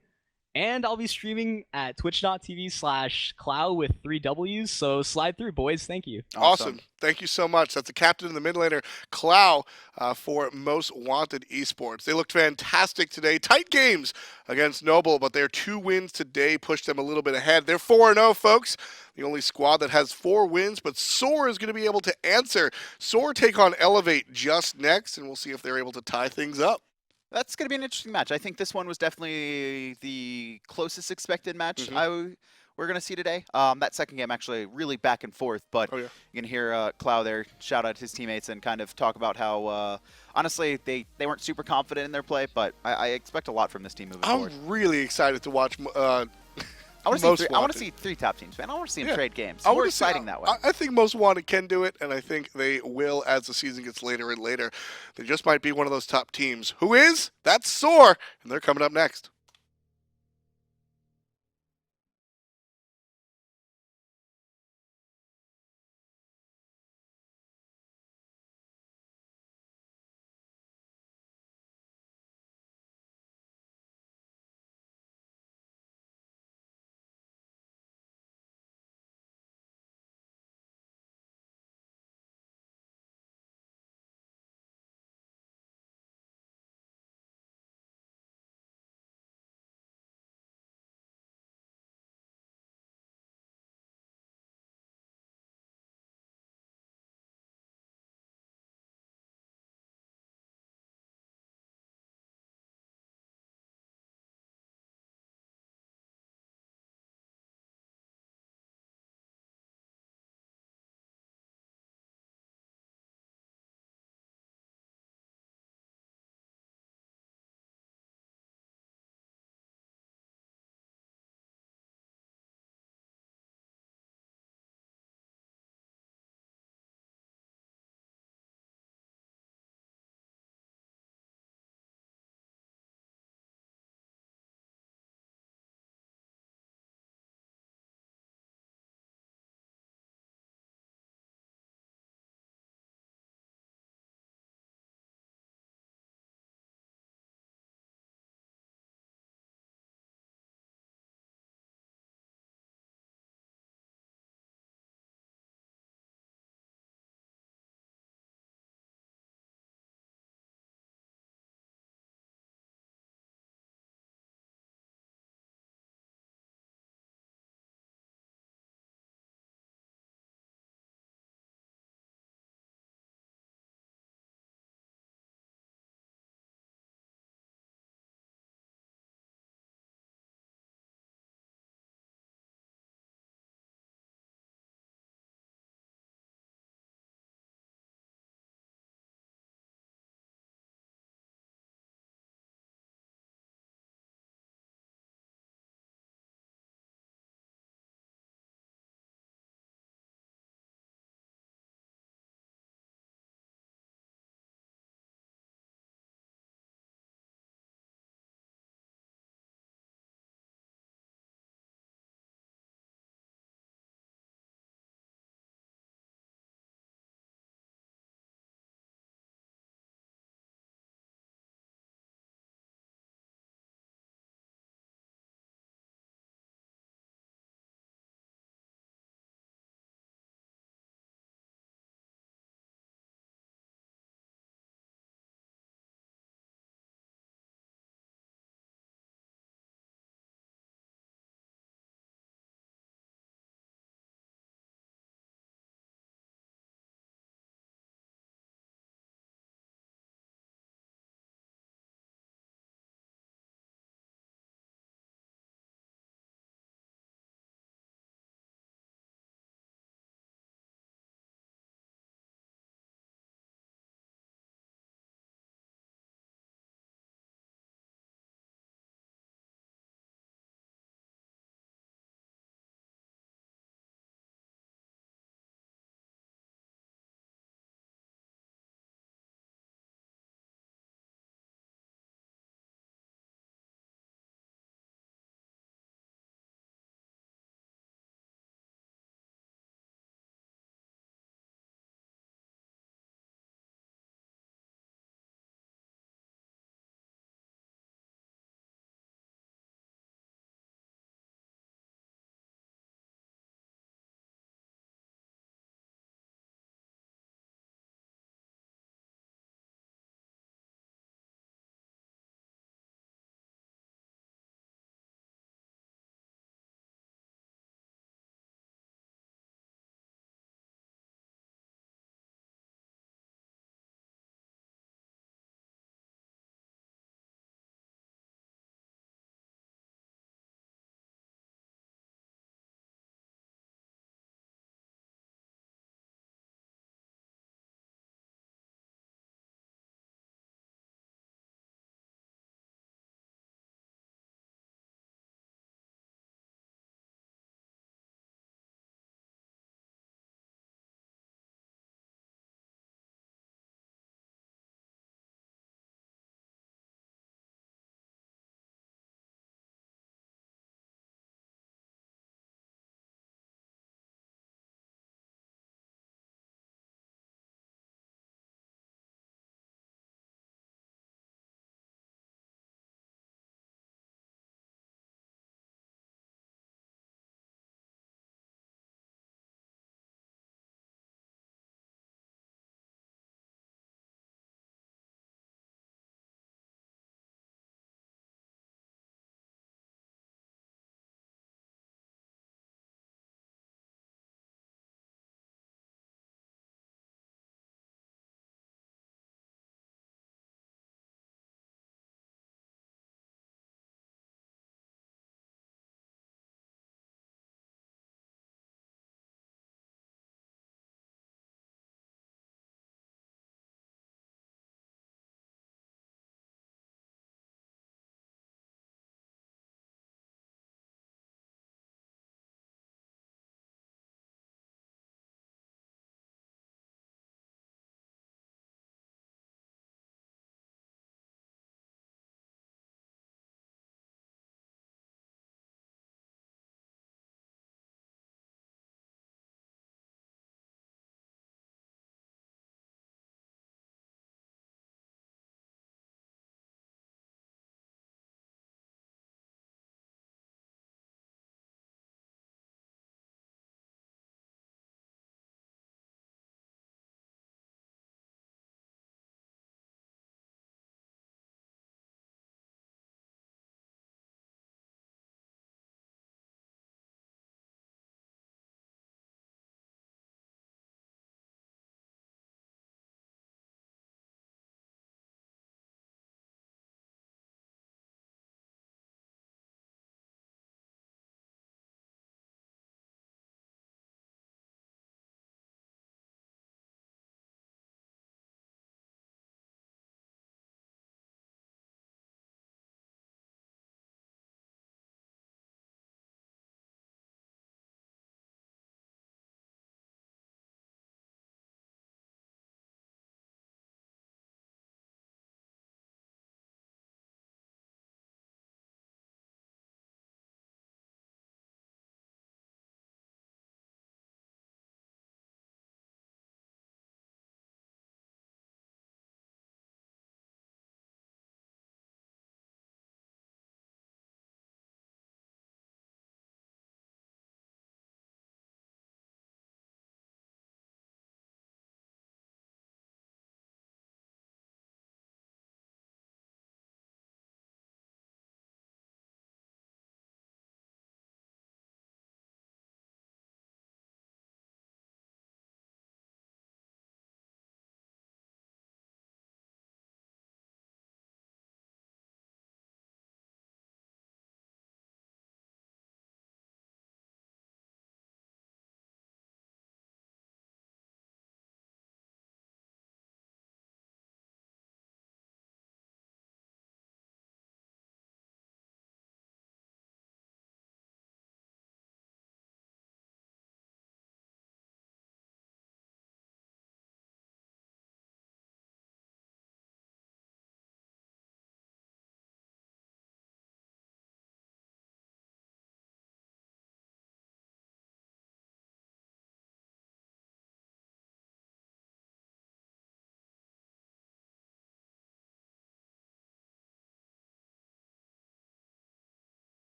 And I'll be streaming at twitch.tv/Clow with 3 W's. So slide through, boys. Thank you. Awesome. Thank you so much. That's the captain and the mid laner, Clow, for Most Wanted Esports. They looked fantastic today. Tight games against Noble, but their 2 wins today pushed them a little bit ahead. They're 4-0, folks. The only squad that has 4 wins, but Soar is going to be able to answer. Soar take on Elevate just next, and we'll see if they're able to tie things up. That's going to be an interesting match. I think this one was definitely the closest expected match we're going to see today. That second game actually really back and forth, but you can hear Clow there shout out his teammates and kind of talk about how, honestly, they weren't super confident in their play, but I expect a lot from this team moving forward. I'm really excited to watch I want to see 3 top teams, man. I want to see them trade games. More exciting that way. I think Most Wanted can do it, and I think they will as the season gets later and later. They just might be one of those top teams. Who is? That's Soar, and they're coming up next.